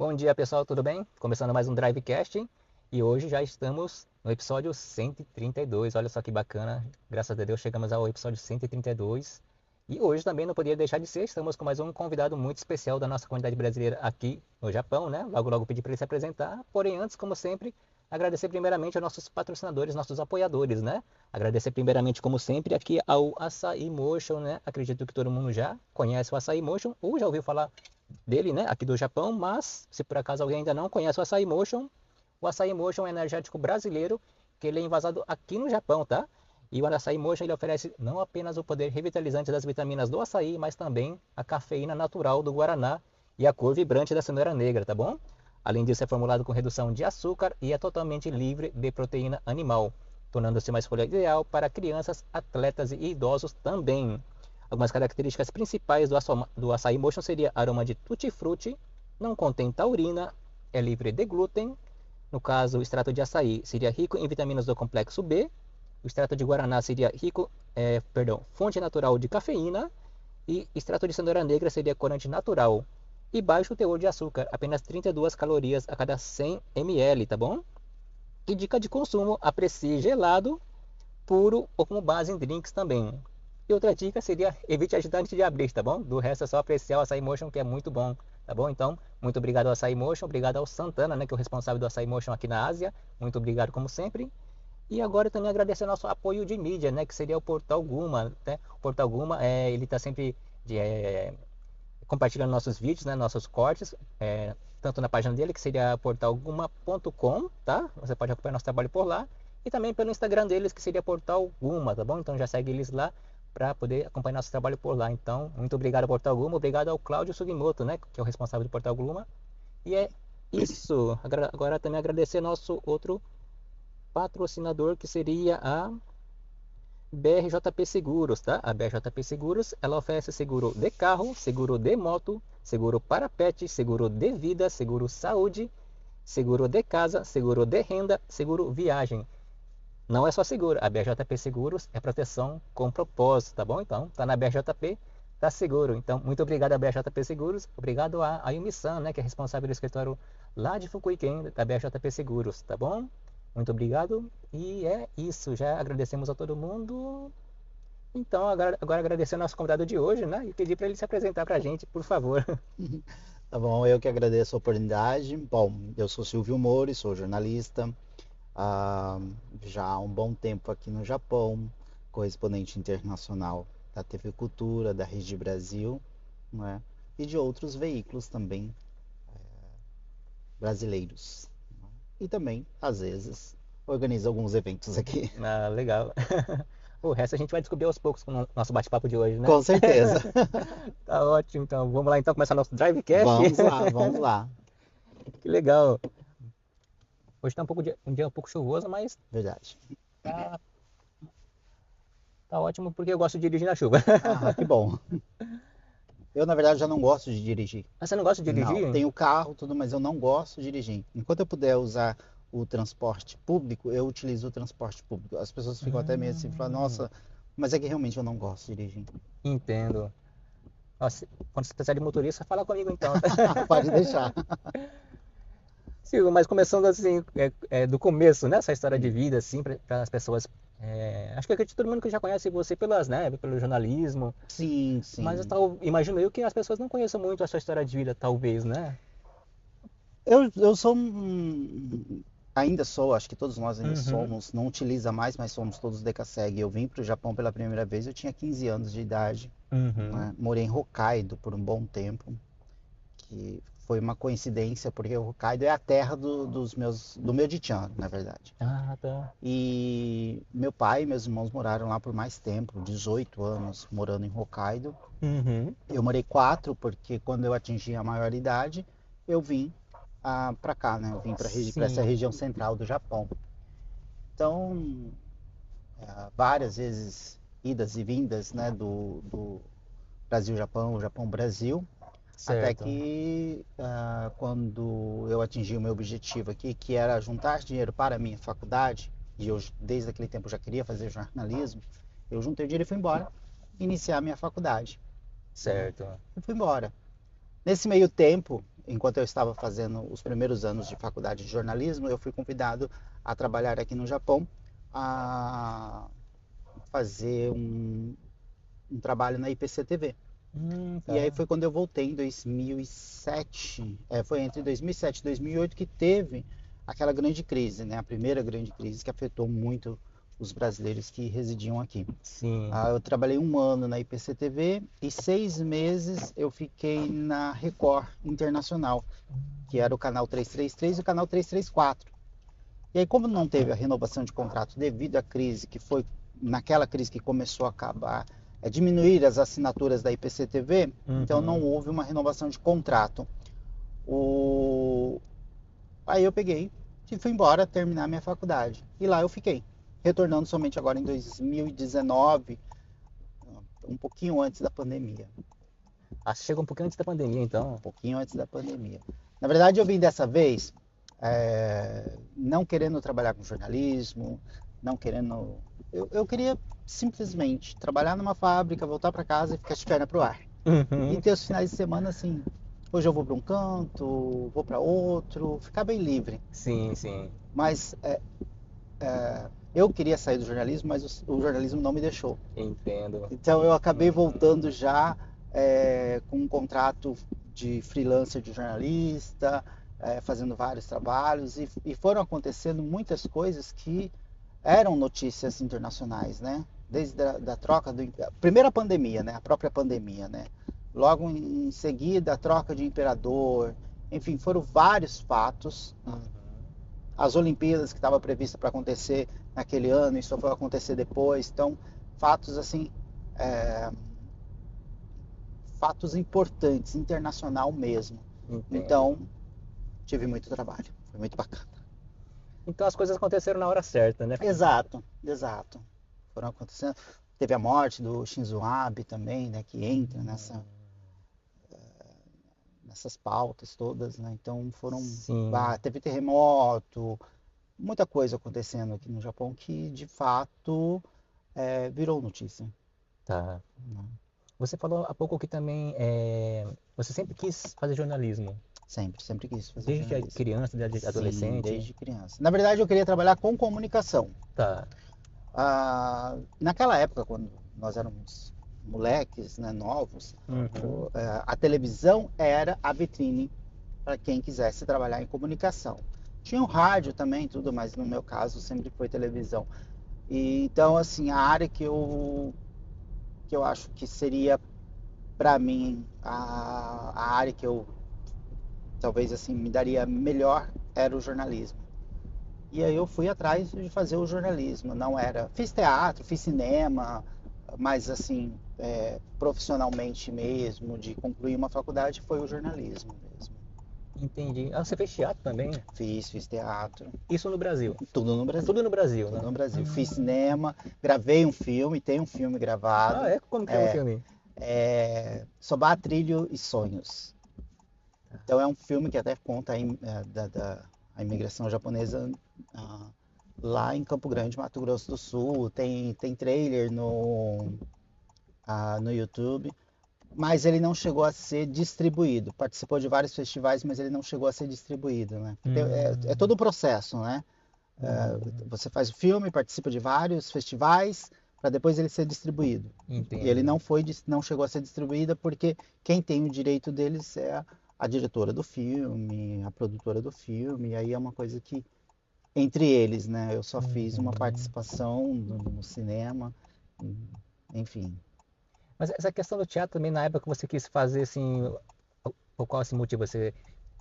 Bom dia, pessoal, tudo bem? Começando mais um Drivecast e hoje já estamos no episódio 132. Olha só que bacana, graças a Deus chegamos ao episódio 132. E hoje também não poderia deixar de ser, estamos com mais um convidado muito especial da nossa comunidade brasileira aqui no Japão, né? Logo pedi para ele se apresentar, porém antes, como sempre, agradecer primeiramente aos nossos patrocinadores, nossos apoiadores, né? Agradecer primeiramente, como sempre, aqui ao Açaí Motion, né? Acredito que todo mundo já conhece o Açaí Motion ou já ouviu falar dele, né, aqui do Japão, mas se por acaso alguém ainda não conhece o Açaí Motion é um energético brasileiro que ele é envasado aqui no Japão, tá? E o Açaí Motion ele oferece não apenas o poder revitalizante das vitaminas do açaí, mas também a cafeína natural do guaraná e a cor vibrante da cenoura negra, tá bom? Além disso, é formulado com redução de açúcar e é totalmente livre de proteína animal, tornando-se uma escolha ideal para crianças, atletas e idosos também. Algumas características principais do açaí motion seria aroma de tutti-frutti, não contém taurina, é livre de glúten. No caso, o extrato de açaí seria rico em vitaminas do complexo B. O extrato de guaraná seria fonte natural de cafeína. E extrato de cenoura negra seria corante natural. E baixo teor de açúcar, apenas 32 calorias a cada 100 ml, tá bom? E dica de consumo, aprecie gelado, puro ou como base em drinks também. E outra dica seria evite agir antes de abrir, tá bom? Do resto é só apreciar o Açaí Motion, que é muito bom, tá bom? Então, muito obrigado ao Açaí Motion, obrigado ao Santana, né, que é o responsável do Açaí Motion aqui na Ásia. Muito obrigado como sempre. E agora também agradecer nosso apoio de mídia, né, que seria o Portal Guma, né? O Portal Guma, ele está sempre compartilhando nossos vídeos, né, nossos cortes, tanto na página dele, que seria portalguma.com, tá? Você pode acompanhar nosso trabalho por lá. E também pelo Instagram deles, que seria Portal Guma, tá bom? Então já segue eles lá para poder acompanhar nosso trabalho por lá. Então, muito obrigado ao Portal Guma, obrigado ao Cláudio Sugimoto, né, que é o responsável do Portal Guma. E é isso. Agora também agradecer nosso outro patrocinador, que seria a BRJP Seguros, tá? A BRJP Seguros, ela oferece seguro de carro, seguro de moto, seguro para pet, seguro de vida, seguro saúde, seguro de casa, seguro de renda, seguro viagem. Não é só seguro, a BRJP Seguros é proteção com propósito, tá bom? Então, tá na BRJP, tá seguro. Então, muito obrigado a BRJP Seguros, obrigado a Ayumi-san, né, que é responsável do escritório lá de Fukuiken, da BRJP Seguros, tá bom? Muito obrigado. E é isso, já agradecemos a todo mundo. Então, agora agradecer ao nosso convidado de hoje, né? E pedir para ele se apresentar para a gente, por favor. Tá bom, eu que agradeço a oportunidade. Bom, eu sou Silvio Mori, sou jornalista, ah, já há um bom tempo aqui no Japão, correspondente internacional da TV Cultura, da Rede Brasil, não é? E de outros veículos também brasileiros. E também, às vezes, organizo alguns eventos aqui. Ah, legal. O resto a gente vai descobrir aos poucos com o nosso bate-papo de hoje, né? Com certeza. Tá ótimo, então. Vamos lá, então, começar nosso Drivecast. Vamos lá, vamos lá. Que legal. Hoje tá um dia um pouco chuvoso, mas Verdade. tá, tá ótimo porque eu gosto de dirigir na chuva. Ah, que bom. Eu, na verdade, já não gosto de dirigir. Mas você não gosta de Não, dirigir? tenho carro, tudo, mas eu não gosto de dirigir. Enquanto eu puder usar o transporte público, eu utilizo o transporte público. As pessoas ficam até meio assim, falando, Hum, nossa, mas é que realmente eu não gosto de dirigir. entendo. Nossa, quando você precisar de motorista, fala comigo então. Pode deixar. Silvio, mas começando assim, do começo, né? Essa história de vida, assim, para as pessoas. Acho que acredito que todo mundo que já conhece você pelo jornalismo, Sim, mas sim. imagino eu que as pessoas não conheçam muito a sua história de vida, talvez, né? Eu sou ainda sou, acho que todos nós ainda Uhum, somos, não utiliza mais, mas somos todos decassegue. Eu vim para o Japão pela primeira vez, eu tinha 15 anos de idade, uhum. né? Morei em Hokkaido por um bom tempo, que foi uma coincidência, porque o Hokkaido é a terra do meu Dichan, na verdade. Ah, tá. E meu pai e meus irmãos moraram lá por mais tempo, 18 anos morando em Hokkaido. Uhum. Eu morei 4 porque quando eu atingi a maioridade, eu vim para cá, né? Eu vim para essa Sim. região central do Japão. Então, várias vezes idas e vindas, né, do Brasil-Japão, Japão-Brasil, até Certo. que quando eu atingi o meu objetivo aqui, que era juntar dinheiro para a minha faculdade, e eu desde aquele tempo já queria fazer jornalismo, eu juntei o dinheiro e fui embora, iniciar a minha faculdade, né? Certo. E fui embora. Nesse meio tempo, enquanto eu estava fazendo os primeiros anos de faculdade de jornalismo, eu fui convidado a trabalhar aqui no Japão, a fazer um trabalho na IPC-TV. Tá. E aí foi quando eu voltei em 2007, foi entre 2007 e 2008 que teve aquela grande crise, né? A primeira grande crise que afetou muito os brasileiros que residiam aqui. Sim. Eu trabalhei um ano na IPC-TV e 6 meses eu fiquei na Record Internacional, que era o canal 333 e o canal 334. E aí, como não teve a renovação de contrato devido à crise, que foi naquela crise que começou a acabar, diminuir as assinaturas da IPC-TV, então não houve uma renovação de contrato. Aí eu peguei e fui embora terminar minha faculdade. E lá eu fiquei, retornando somente agora em 2019, um pouquinho antes da pandemia. Você chegou um pouquinho antes da pandemia, então. Um pouquinho antes da pandemia. Na verdade, eu vim dessa vez não querendo trabalhar com jornalismo, não querendo. Eu queria simplesmente trabalhar numa fábrica, voltar para casa e ficar de perna pro ar. E ter os finais de semana assim. Hoje eu vou para um canto, vou para outro, ficar bem livre. Sim, sim. Mas eu queria sair do jornalismo, mas o jornalismo não me deixou. Entendo. Então eu acabei voltando já com um contrato de freelancer de jornalista, fazendo vários trabalhos e foram acontecendo muitas coisas que eram notícias internacionais, né? Desde da troca do primeira pandemia, né? A própria pandemia, né? Logo em seguida a troca de imperador, enfim, foram vários fatos. As Olimpíadas que estava prevista para acontecer naquele ano, isso foi acontecer depois. Então, fatos assim, fatos importantes, internacional mesmo. Entendo. Então, tive muito trabalho, foi muito bacana. Então as coisas aconteceram na hora certa, né? Exato. Foram acontecendo. Teve a morte do Shinzo Abe também, né, que entra nessas pautas todas, né? Então teve terremoto, muita coisa acontecendo aqui no Japão que de fato virou notícia. Tá. Você falou há pouco que também você sempre quis fazer jornalismo. Sempre quis fazer Desde jornalismo. criança, desde adolescente? Sim, desde criança. Na verdade, eu queria trabalhar com comunicação. Tá. Naquela época, quando nós éramos moleques, né, novos, a televisão era a vitrine para quem quisesse trabalhar em comunicação. Tinha o rádio também, tudo, mas no meu caso sempre foi televisão. E, então, assim, a área que eu acho que seria para mim a área que eu talvez assim me daria melhor era o jornalismo. E aí eu fui atrás de fazer o jornalismo. Não era, fiz teatro, fiz cinema, mas assim profissionalmente mesmo, de concluir uma faculdade, foi o jornalismo mesmo. Entendi. Você fez teatro também? Fiz teatro. Isso no Brasil? Tudo no Brasil. Tudo no Brasil, Tudo né? no Brasil. Fiz cinema, gravei um filme, tem um filme gravado. Como que é o filme? Sobá, Trilho e Sonhos. Então é um filme que até conta a imigração japonesa lá em Campo Grande, Mato Grosso do Sul. Tem trailer no YouTube, mas ele não chegou a ser distribuído. Participou de vários festivais, mas ele não chegou a ser distribuído, né? É todo o processo, né? Você faz o filme, participa de vários festivais, para depois ele ser distribuído. Entendi. E ele não chegou a ser distribuído porque quem tem o direito deles é a diretora do filme, a produtora do filme, e aí é uma coisa que entre eles, né? Eu só fiz uma participação no cinema, enfim. Mas essa questão do teatro também, na época que você quis fazer, assim, por qual esse motivo?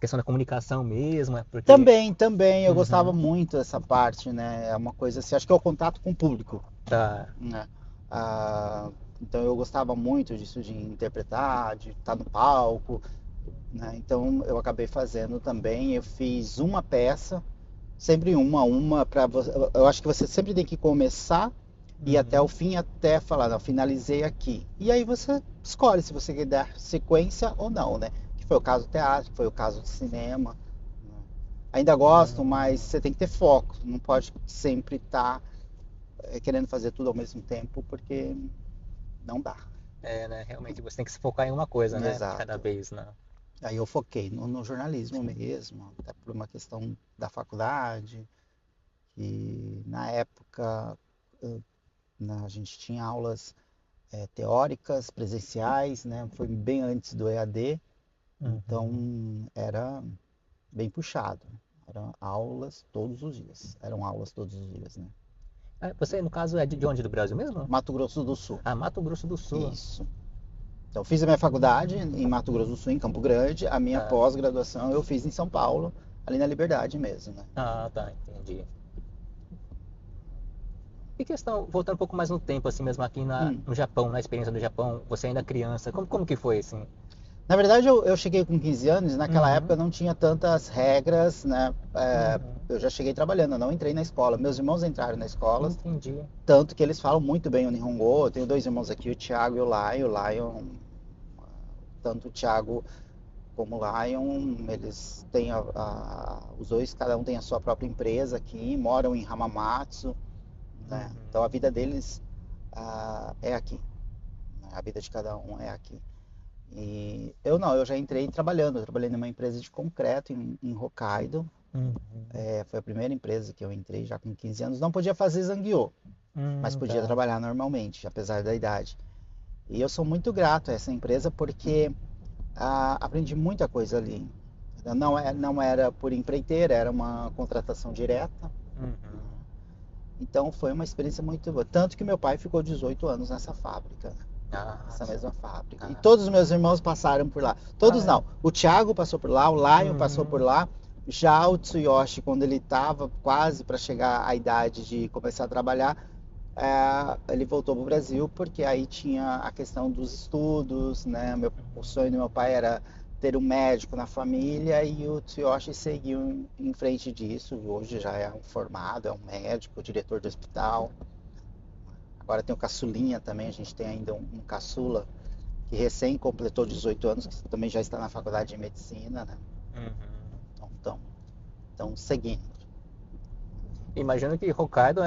Questão da comunicação mesmo? Porque... Também, eu gostava muito dessa parte, né? É uma coisa assim, acho que é o contato com o público. Tá. Né? Então eu gostava muito disso, de interpretar, de estar no palco, né? Então eu acabei fazendo também, eu fiz uma peça, sempre uma, eu acho que você sempre tem que começar e ir até o fim, até falar, não, finalizei aqui. E aí você escolhe se você quer dar sequência ou não, né? Que foi o caso do teatro, foi o caso do cinema. Né? Ainda gosto, mas você tem que ter foco, não pode sempre estar querendo fazer tudo ao mesmo tempo, porque não dá. Né? Realmente você tem que se focar em uma coisa, né? Exato. Cada vez, né? Aí eu foquei no jornalismo mesmo, até por uma questão da faculdade, e na época a gente tinha aulas teóricas, presenciais, né? Foi bem antes do EAD, Uhum. então era bem puxado. Eram aulas todos os dias. Eram aulas todos os dias, né? Você, no caso, é de onde do Brasil mesmo? Mato Grosso do Sul. Ah, Mato Grosso do Sul. Isso. Então, fiz a minha faculdade em Mato Grosso do Sul, em Campo Grande. A minha Ah, pós-graduação eu fiz em São Paulo, ali na Liberdade mesmo, né? tá, entendi. E questão, voltando um pouco mais no tempo, assim mesmo aqui Hum. no Japão, na experiência do Japão, você ainda criança, como que foi, assim? Na verdade, eu cheguei com 15 anos, e naquela época Uhum, não tinha tantas regras, né? uhum, Eu já cheguei trabalhando, eu não entrei na escola. Meus irmãos entraram na escola, entendi. tanto que eles falam muito bem o Nihongo. Eu tenho dois irmãos aqui, o Thiago e o Lion. O Lion, tanto o Thiago como o Lion, eles têm os dois, cada um tem a sua própria empresa aqui, moram em Hamamatsu, né? Então a Uhum, vida deles é aqui, né? A vida de cada um é aqui. E eu não, eu já entrei trabalhando, eu trabalhei numa empresa de concreto em Hokkaido. uhum, Foi a primeira empresa que eu entrei já com 15 anos. Não podia fazer zangyo, mas podia tá. trabalhar normalmente, apesar da idade. E eu sou muito grato a essa empresa porque aprendi muita coisa ali. Não era por empreiteira, era uma contratação direta. Uhum. Então foi uma experiência muito boa. Tanto que meu pai ficou 18 anos nessa fábrica, né? Ah, Nessa mesma fábrica. E ah, todos os meus irmãos passaram por lá. Todos é. não. O Thiago passou por lá, o Lion passou por Uhum, lá. Já o Tsuyoshi, quando ele estava quase para chegar à idade de começar a trabalhar, ele voltou para o Brasil porque aí tinha a questão dos estudos, né? O sonho do meu pai era ter um médico na família e o Tsuyoshi seguiu em frente disso. Hoje já é um formado, é um médico, diretor do hospital. Agora tem o caçulinha também, a gente tem ainda um caçula que recém completou 18 anos, que também já está na faculdade de medicina, né? uhum. Então seguindo. Imagino que Hokkaido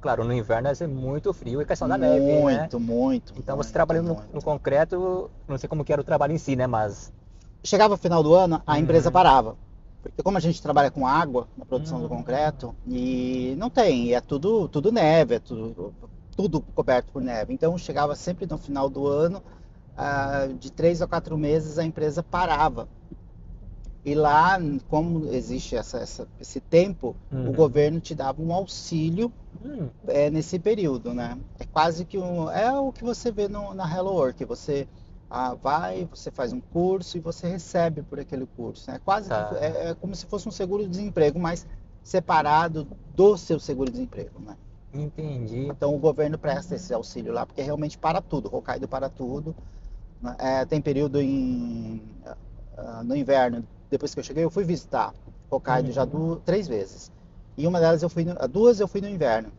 claro, no inverno vai ser muito frio e questão da neve, né? Muito, muito, Então você muito, trabalhando no muito. concreto, não sei como que era o trabalho em si, né? Mas. Chegava o final do ano, a empresa Uhum. parava. Porque como a gente trabalha com água na produção do Hum, concreto, e não tem, é tudo neve, é tudo coberto por neve. Então chegava sempre no final do ano, de 3 a 4 meses a empresa parava. E lá, como existe esse tempo, o uhum. governo te dava um auxílio Hum, nesse período, né? É quase que é o que você vê na Hello Work. Você vai, você faz um curso e você recebe por aquele curso. É quase que tá. é como se fosse um seguro-desemprego, mas separado do seu seguro-desemprego, né? Entendi. Então o governo presta esse auxílio lá porque realmente para tudo, Hokkaido para tudo, né? Tem período no inverno. Depois que eu cheguei, eu fui visitar Hokkaido já Uhum. 3 vezes. E uma delas duas eu fui no inverno.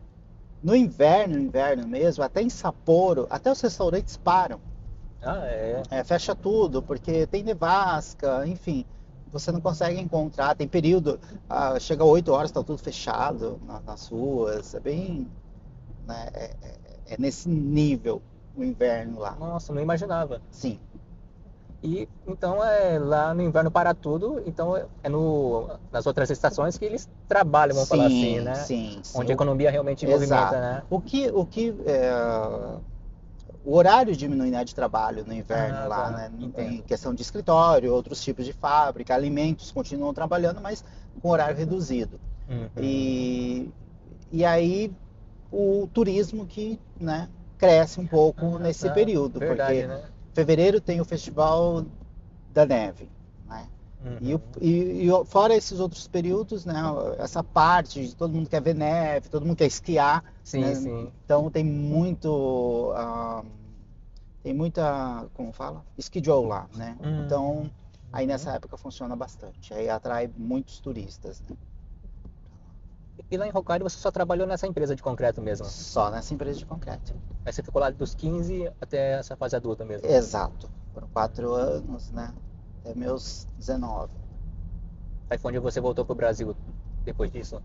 No inverno, inverno mesmo, até em Sapporo, até os restaurantes param. Ah, é. Fecha tudo, porque tem nevasca, enfim. Você não consegue encontrar, tem período, chega 8 horas, está tudo fechado nas ruas. É bem, né, é nesse nível o inverno lá. Nossa, não imaginava. Sim, E então lá no inverno para tudo, então é nas outras estações que eles trabalham, vamos falar assim, sim, né? sim, sim. Onde a economia realmente movimenta, Exato. né? O horário diminui, né, de trabalho no inverno Ah, lá, tá, né, em entendo. questão de escritório, outros tipos de fábrica, alimentos continuam trabalhando, mas com horário reduzido. Uhum. E, e aí o turismo que, né, cresce um pouco Ah, nesse tá, período, porque verdade, né? fevereiro tem o Festival da Neve, né? Uhum. Fora esses outros períodos, né, essa parte de todo mundo quer ver neve, todo mundo quer esquiar, Sim, né? sim. Então tem muita, como fala? Schedule lá, né? Então aí Uhum. nessa época funciona bastante, aí atrai muitos turistas, né? E lá em Hokkaido você só trabalhou nessa empresa de concreto mesmo? Só nessa empresa de concreto. Aí você ficou lá dos 15 até essa fase adulta mesmo? Exato. Foram 4 anos, né? Até meus 19. Aí foi onde você voltou pro Brasil depois disso?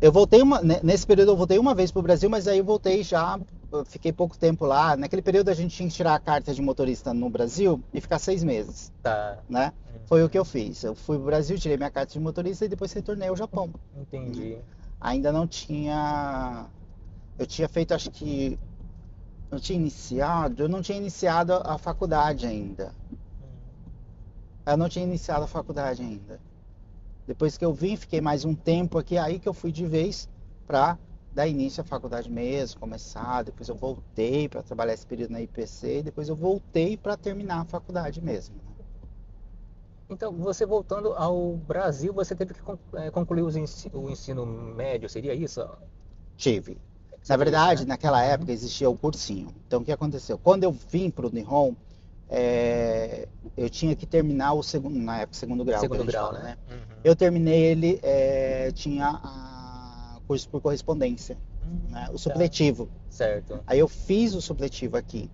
Eu voltei nesse período eu voltei uma vez pro Brasil, mas aí eu voltei já, eu fiquei pouco tempo lá. Naquele período a gente tinha que tirar a carta de motorista no Brasil e ficar 6 meses, Tá. né? Foi o que eu fiz. Eu fui pro Brasil, tirei minha carta de motorista e depois retornei ao Japão. Entendi. Ainda não tinha. Eu tinha feito, acho que. Eu não tinha iniciado a faculdade ainda. Eu não tinha iniciado a faculdade ainda. Depois que eu vim, fiquei mais um tempo aqui, aí que eu fui de vez para dar início à faculdade mesmo, começar. Depois eu voltei para trabalhar esse período na IPC e depois eu voltei para terminar a faculdade mesmo. Então, você voltando ao Brasil, você teve que concluir o ensino médio, seria isso? Tive. Na Seria isso, verdade, né? naquela época existia o cursinho. Então, o que aconteceu? Quando eu vim para o Nihon, eu tinha que terminar o segundo, na época, segundo grau, que a Segundo gente grau, fala, né? né? Eu terminei ele, tinha curso por correspondência, né? O Tá. supletivo. Certo. Aí eu fiz o supletivo aqui.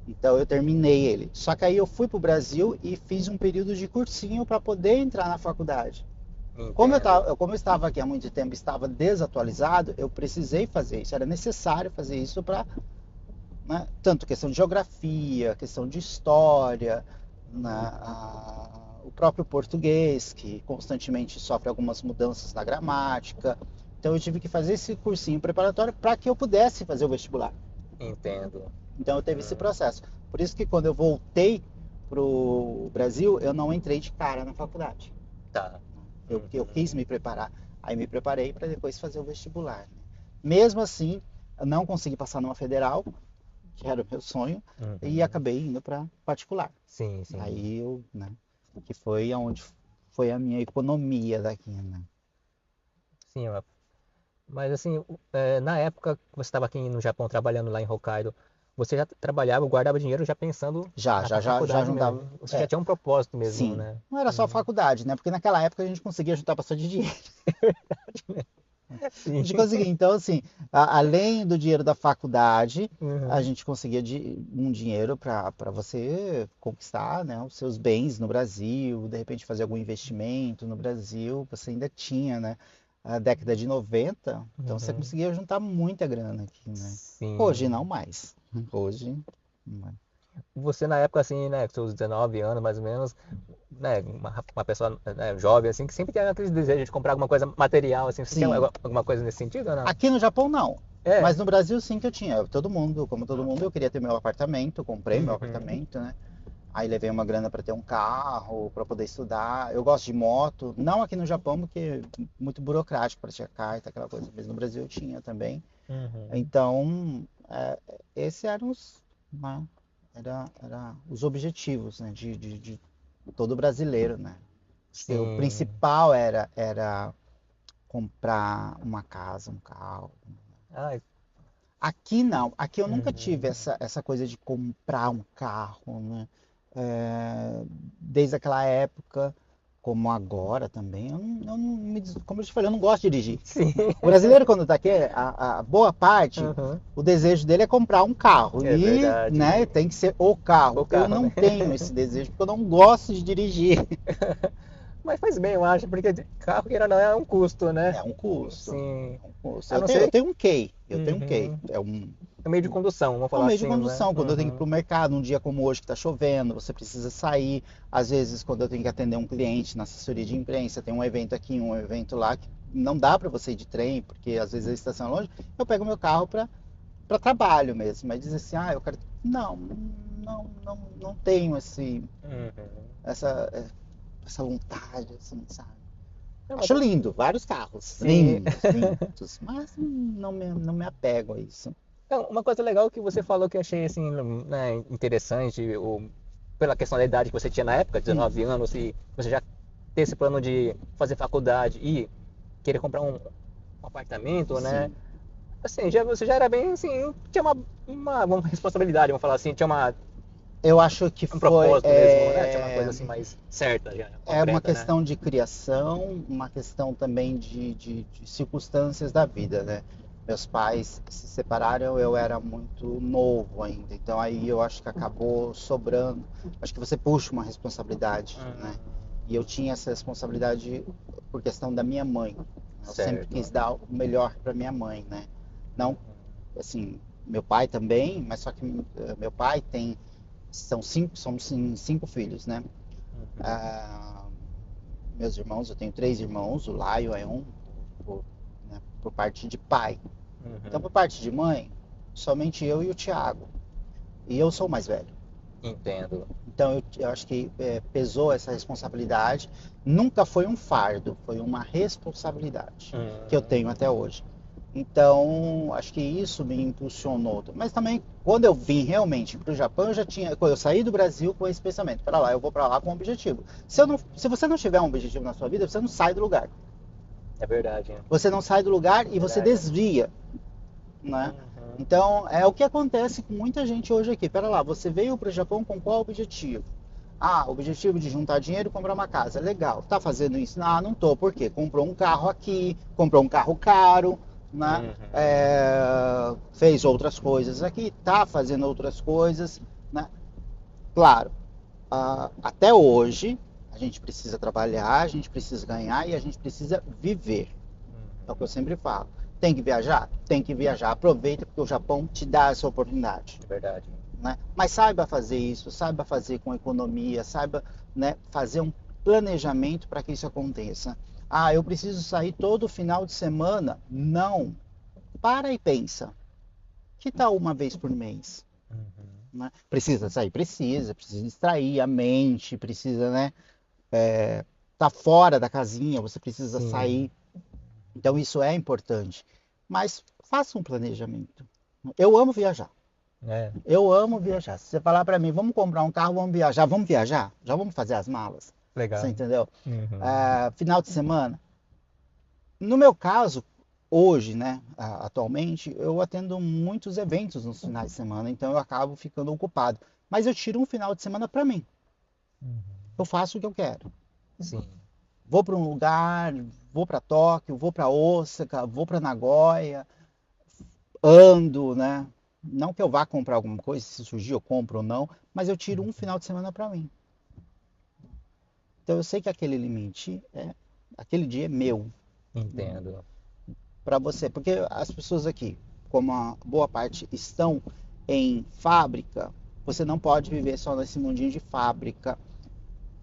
Então eu terminei ele. Só que aí eu fui para o Brasil e fiz um período de cursinho para poder entrar na faculdade. Entendo. Como eu estava aqui há muito tempo, estava desatualizado, eu precisei fazer isso. Era necessário fazer isso para, né, tanto questão de geografia, questão de história, né, o próprio português, que constantemente sofre algumas mudanças na gramática. Então eu tive que fazer esse cursinho preparatório para que eu pudesse fazer o vestibular. Entendo. Então eu teve esse processo. Por isso que quando eu voltei pro Brasil, eu não entrei de cara na faculdade. Tá. Eu quis me preparar. Aí me preparei para depois fazer o vestibular, né? Mesmo assim, eu não consegui passar numa federal, que era o meu sonho, e acabei indo para particular. Sim, sim. Aí eu, né, que foi onde foi a minha economia daqui, né? Sim, mas assim, na época que você estava aqui no Japão trabalhando lá em Hokkaido, você já trabalhava, guardava dinheiro já pensando na Já faculdade juntava. mesmo. Você já tinha um propósito mesmo, Sim. né? Não era só a faculdade, né? Porque naquela época a gente conseguia juntar bastante dinheiro. A Sim. gente conseguia. Então, assim, além do dinheiro da faculdade, a Uhum. gente conseguia um dinheiro para você conquistar, né, os seus bens no Brasil, de repente fazer algum investimento no Brasil. Você ainda tinha, né, a década de 90, então você Uhum. conseguia juntar muita grana aqui, né? Hoje não Sim. mais. Hoje, não mais. Você na época assim, né, com seus 19 anos mais ou menos, né, uma pessoa, né, jovem assim, que sempre tem aquele desejo de comprar alguma coisa material assim, você tinha Sim. alguma coisa nesse sentido ou não? Aqui no Japão não. É. Mas no Brasil sim que eu tinha. Todo mundo, como todo mundo, eu queria ter meu apartamento, comprei meu Uhum. apartamento, né? Aí levei uma grana para ter um carro, para poder estudar. Eu gosto de moto, não aqui no Japão, porque é muito burocrático para tirar carta, aquela coisa. Mas no Brasil eu tinha também. Uhum. Então, esses eram né, era os objetivos, né, de todo brasileiro, né? O Sim. principal era comprar uma casa, um carro. Ai. Aqui não, aqui eu nunca tive Uhum. essa coisa de comprar um carro, né? É, desde aquela época, como agora também, como eu te falei, eu não gosto de dirigir. Sim. O brasileiro, quando está aqui, a boa parte, Uhum. o desejo dele é comprar um carro. É E, né, verdade. tem que ser o carro. O Eu carro, não né? tenho esse desejo, porque eu não gosto de dirigir. Mas faz bem, eu acho, porque carro, queira ou não, é um custo, né? É um custo. Sim. É um custo. A Eu não tenho, eu ser. tenho um Kei. Eu tenho um Kei. Uhum. É meio de condução, vamos É um falar meio de assim, né? condução. Quando eu tenho que ir Uhum. para o mercado, um dia como hoje que está chovendo, você precisa sair. Às vezes, quando eu tenho que atender um cliente na assessoria de imprensa, tem um evento aqui, um evento lá, que não dá para você ir de trem, porque às vezes a estação é longe, eu pego meu carro para trabalho mesmo. Mas dizer assim, eu quero. Não, não tenho Uhum. essa, essa vontade, assim, sabe? Não, mas Acho lindo, vários carros, sim. lindos, lindos, mas não me apego a isso. Não, uma coisa legal que você falou que eu achei assim, né, interessante, pela questão da idade que você tinha na época, Hum, 19 anos, e você já ter esse plano de fazer faculdade e querer comprar um apartamento, né? sim. Assim, você já era bem assim, tinha uma responsabilidade, vamos falar assim, tinha Eu acho que um foi propósito mesmo, né? Tinha uma coisa assim mais certa, já, uma concreta, né? questão de criação, uma questão também de circunstâncias da vida, né? Meus pais se separaram, eu era muito novo ainda, então aí eu acho que acabou sobrando. Acho que você puxa uma responsabilidade, né? Hum, E eu tinha essa responsabilidade por questão da minha mãe, né? Eu sempre Certo. quis dar o melhor para minha mãe, né? Não, assim, meu pai também, mas só que meu pai tem, são cinco, somos cinco filhos, né? Uhum. Ah, meus irmãos, eu tenho três irmãos, o Laio é um, por, né, por parte de pai. Então, Uhum. por parte de mãe, somente eu e o Thiago. E eu sou o mais velho. Entendo. Então, eu acho que pesou essa responsabilidade. Nunca foi um fardo, foi uma responsabilidade que eu tenho até hoje. Então, acho que isso me impulsionou. Mas também, quando eu vim realmente para o Japão, eu já tinha, quando eu saí do Brasil com esse pensamento, para lá, eu vou para lá com um objetivo. Se você não tiver um objetivo na sua vida, você não sai do lugar. É verdade. Você não sai do lugar e você Verdade. desvia, né? Uhum. Então, é o que acontece com muita gente hoje aqui. Pera lá, você veio para o Japão com qual objetivo? Ah, objetivo de juntar dinheiro e comprar uma casa. Legal. Tá fazendo isso? Ah, não tô. Por quê? Comprou um carro aqui, comprou um carro caro, né? Uhum. Fez outras coisas aqui, tá fazendo outras coisas, né? Claro, até hoje a gente precisa trabalhar, a gente precisa ganhar e a gente precisa viver. É o que eu Uhum. sempre falo. Tem que viajar? Tem que viajar. Aproveita porque o Japão te dá essa oportunidade. É verdade. Né? Mas saiba fazer isso, saiba fazer com economia, saiba, né, fazer um planejamento para que isso aconteça. Ah, eu preciso sair todo final de semana? Não. Para e pensa. Que tal uma vez por mês? Uhum. Né? Precisa sair? Precisa distrair a mente, precisa, né, tá fora da casinha, você precisa Sim. sair. Então isso é importante. Mas faça um planejamento. Eu amo viajar. É, Eu amo viajar. Se você falar para mim, vamos comprar um carro, vamos viajar, vamos viajar? Já vamos fazer as malas. Você legal. entendeu? Uhum. Final de semana. No meu caso, hoje, né, atualmente, eu atendo muitos eventos nos finais de semana, então eu acabo ficando ocupado. Mas eu tiro um final de semana para mim. Uhum. Eu faço o que eu quero. Sim. Vou para um lugar, vou para Tóquio, vou para Osaka, vou para Nagoya, ando, né? Não que eu vá comprar alguma coisa, se surgir eu compro ou não, mas eu tiro um final de semana para mim. Então eu sei que aquele limite aquele dia é meu Entendo. para você, porque as pessoas aqui, como a boa parte estão em fábrica, você não pode viver só nesse mundinho de fábrica.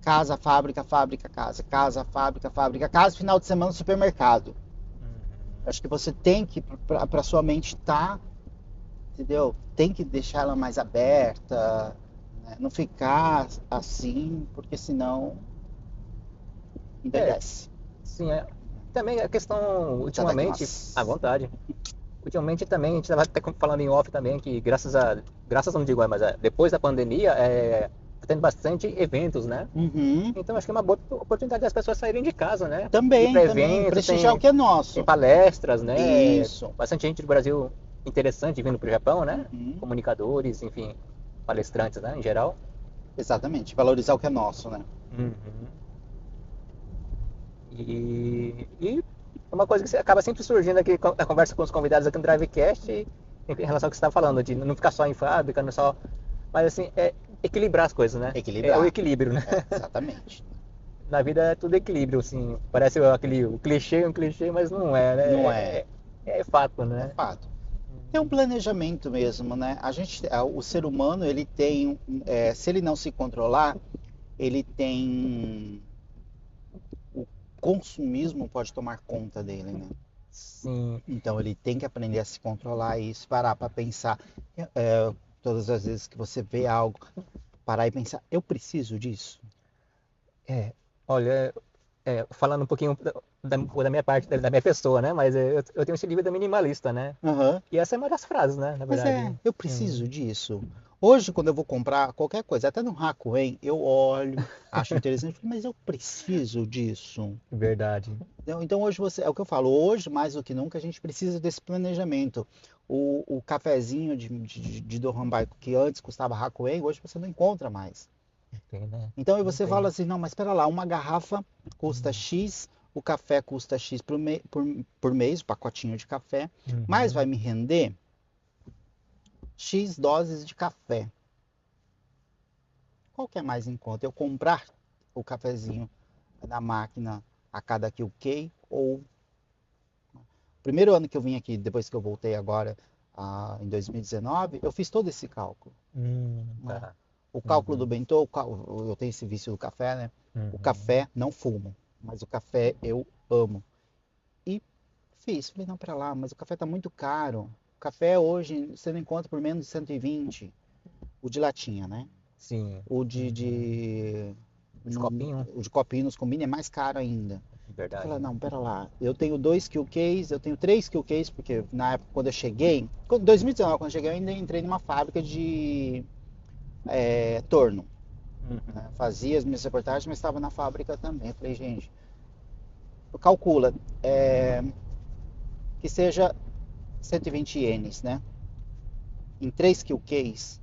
Casa, fábrica, fábrica, casa, casa, fábrica, fábrica, casa, final de semana, supermercado. Uhum. Acho que você tem que, para sua mente estar, entendeu? Tem que deixar ela mais aberta, né? Não ficar assim, porque senão É, envelhece. sim, é. Também a questão, ultimamente, à Itadakimasu. vontade. Ultimamente também, a gente estava até falando em off também, que graças não digo, mas depois da pandemia, tá tendo bastante eventos, né? Uhum. Então acho que é uma boa oportunidade das pessoas saírem de casa, né? Ir Também, para também. eventos, Prestigiar o que é tem nosso. palestras, né? Isso. Bastante gente do Brasil interessante vindo para o Japão, né? Uhum. Comunicadores, enfim, palestrantes, né? Em geral. Exatamente. Valorizar o que é nosso, né? Uhum. E é uma coisa que acaba sempre surgindo aqui na conversa com os convidados aqui no Drivecast em relação ao que você está falando, de não ficar só em fábrica, não só. Mas assim, é equilibrar as coisas, né? É o Equilibrar. equilíbrio, né? Exatamente. Na vida é tudo equilíbrio, assim. Parece aquele o clichê, um clichê, mas não é, né? Não é. É fato, É né? fato. Tem um planejamento mesmo, né? O ser humano, ele tem, se ele não se controlar, ele tem, o consumismo pode tomar conta dele, né? Sim. Então ele tem que aprender a se controlar e parar para pensar. Todas as vezes que você vê algo, parar e pensar, eu preciso disso? É. Olha, falando um pouquinho da minha parte, da minha pessoa, né? Mas eu tenho esse livro da minimalista, né? Aham. E essa é uma das frases, né? Na Mas verdade. eu Hum. preciso disso. Hoje, quando eu vou comprar qualquer coisa, até no Hakuen, eu olho, acho interessante, mas eu preciso disso. Verdade. Então hoje é o que eu falo, hoje mais do que nunca a gente precisa desse planejamento. O cafezinho de Dohanbai que antes custava Hakuen, hoje você não encontra mais. Não tem, né? Então aí Não você fala tem. assim, não, mas espera lá, uma garrafa custa X, o café custa X por mês, o pacotinho de café, mas vai Uhum. me render X doses de café. Qual que é mais em conta? Eu comprar o cafezinho na máquina a cada QK ou primeiro ano que eu vim aqui, depois que eu voltei agora, em 2019, eu fiz todo esse cálculo. Né? Tá. O cálculo do Uhum. bentô, eu tenho esse vício do café, né? O Uhum. café, não fumo, mas o café eu amo. E fiz, falei, não, para lá, mas o café tá muito caro. O café hoje você não encontra por menos de 120, o de latinha, né? Sim. O de, Uhum. de, De copinho? o de copinho nos combina é mais caro ainda. Eu falei, Verdade. não, pera lá, eu tenho 2 Q-Case, eu tenho 3 Q-Case, porque na época quando eu cheguei, em 2019, quando eu cheguei, eu ainda entrei numa fábrica de torno. Né? Uhum. Fazia as minhas reportagens, mas estava na fábrica também. Eu falei, gente, calcula que seja 120 ienes, né? Em 3 Q-Case,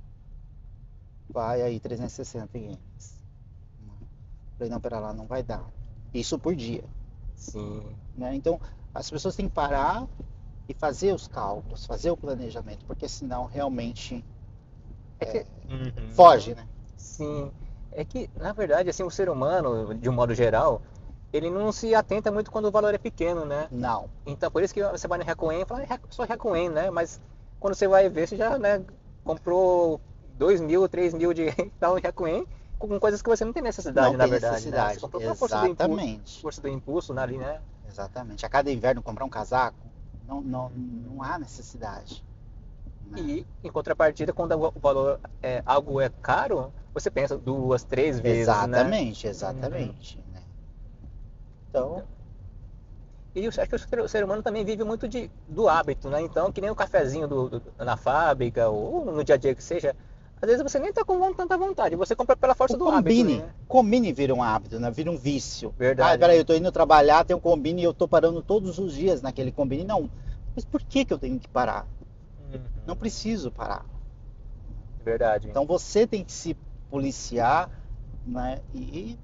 vai aí 360 ienes. Eu falei, não, pera lá, não vai dar. Isso por dia. Sim. Né? Então, as pessoas têm que parar e fazer os cálculos, fazer o planejamento, porque senão realmente É que. Uhum. foge, né? Sim. É que, na verdade, assim, o ser humano, de um modo geral, ele não se atenta muito quando o valor é pequeno, né? Não, Então, por isso que você vai no Recoen e fala, só Recoen, né? Mas quando você vai ver, você já, né, comprou 2.000, 3.000 de tal em Recoen com coisas que você não tem não necessidade, na tem verdade, né? Você necessidade. comprou pela Exatamente. força do impulso ali, né? Exatamente. A cada inverno comprar um casaco, não há necessidade. Né? E, em contrapartida, quando o valor algo é caro, você pensa duas, três vezes, né? Exatamente, Uhum. exatamente. Né? Então, E eu acho que o ser humano também vive muito do hábito, né? Então, que nem o cafezinho na fábrica ou no dia a dia que seja, às vezes você nem tá com tanta vontade, você compra pela o força do hábito ali, combine. né? Combine vira um hábito, né? Vira um vício. Ah, Verdade. peraí, eu tô indo trabalhar, tem um combine e eu tô parando todos os dias naquele combine. Não. Mas por que que eu tenho que parar? Não Uhum. preciso parar. Verdade. Então você tem que se policiar, né? E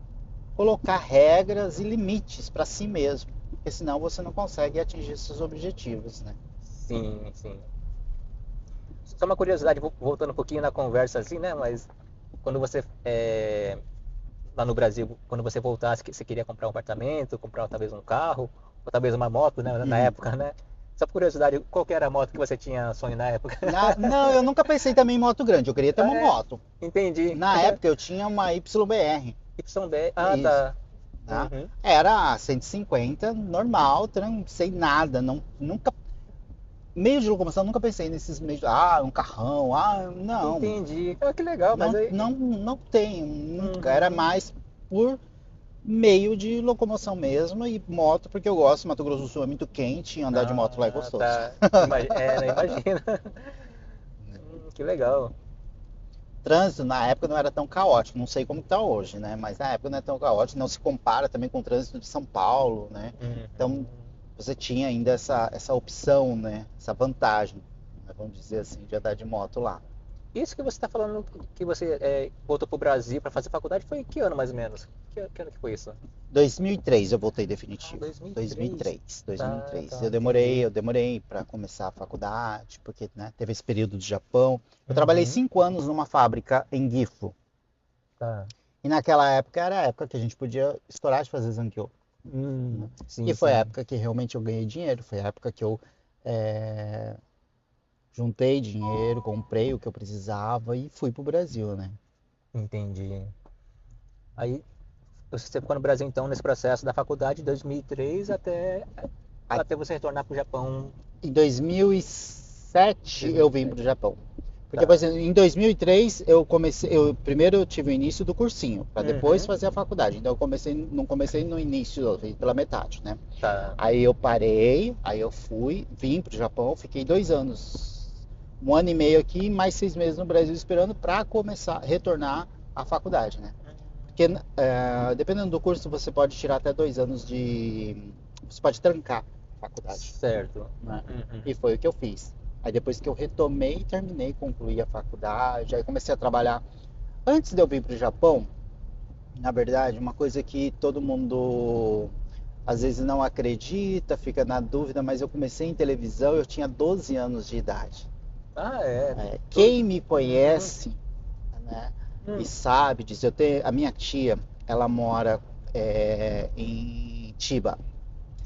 colocar regras e limites para si mesmo. Porque senão você não consegue atingir seus objetivos, né? Sim, sim. Só uma curiosidade, voltando um pouquinho na conversa assim, né? Mas quando você lá no Brasil, quando você voltasse, você queria comprar um apartamento, comprar talvez um carro, ou talvez uma moto, né? Na Uhum. época, né? Só por curiosidade, qual que era a moto que você tinha sonho na época? Não, eu nunca pensei também em moto grande. Eu queria ter Ah, uma é, moto. entendi. Na época eu tinha uma YBR. YB. Ah, Isso. tá. Tá? Uhum. Era 150, normal, sem nada. Não, nunca. Meio de locomoção, nunca pensei nesses meios. Ah, um carrão. Ah, não. Entendi. Ah, que legal, mas Não, aí. não, não tenho. Nunca. Era Uhum. mais por meio de locomoção mesmo e moto, porque eu gosto. Mato Grosso do Sul é muito quente e andar de moto lá é Ah, gostoso. tá. Não, imagina. Que legal. Trânsito na época não era tão caótico, não sei como está hoje, né? Mas na época não é tão caótico, não se compara também com o trânsito de São Paulo, né? Então Uhum. você tinha ainda essa opção, né? Essa vantagem, né? Vamos dizer assim, de andar de moto lá. Isso que você está falando que você voltou para o Brasil para fazer faculdade foi que ano mais ou menos? Que ano que foi isso? 2003 eu voltei Ah, definitivo. 2003. 2003, Tá, 2003. tá, entendi. Eu demorei para começar a faculdade, porque né, teve esse período do Japão. Eu trabalhei Uhum. 5 anos numa fábrica em Gifu. Tá. E naquela época era a época que a gente podia estourar de fazer Zankyo. Né? E Sim, foi a sim. época que realmente eu ganhei dinheiro, foi a época que eu é, juntei dinheiro, comprei o que eu precisava e fui pro Brasil, né? Entendi. Aí você ficou no Brasil então nesse processo da faculdade de 2003 até você retornar para o Japão Em 2007 eu vim 2007. pro Japão. Porque, por Tá. exemplo, em 2003 eu comecei, primeiro eu tive o início do cursinho, para depois Uhum. fazer a faculdade. Então eu não comecei no início, eu vim pela metade, né? Tá. Aí eu parei, aí eu vim pro Japão, fiquei 2 anos, um ano e meio aqui, mais 6 meses no Brasil esperando para começar, retornar à faculdade, né? Porque dependendo do curso você pode tirar até 2 anos você pode trancar a faculdade, Certo. né? E Uhum. foi o que eu fiz. Aí depois que eu retomei, terminei, concluí a faculdade, aí comecei a trabalhar. Antes de eu vir para o Japão, na verdade, uma coisa que todo mundo às vezes não acredita, fica na dúvida, mas eu comecei em televisão, eu tinha 12 anos de idade. Ah, é. Quem me Uhum. conhece, né, e Hum. sabe, diz, a minha tia, ela mora em Chiba.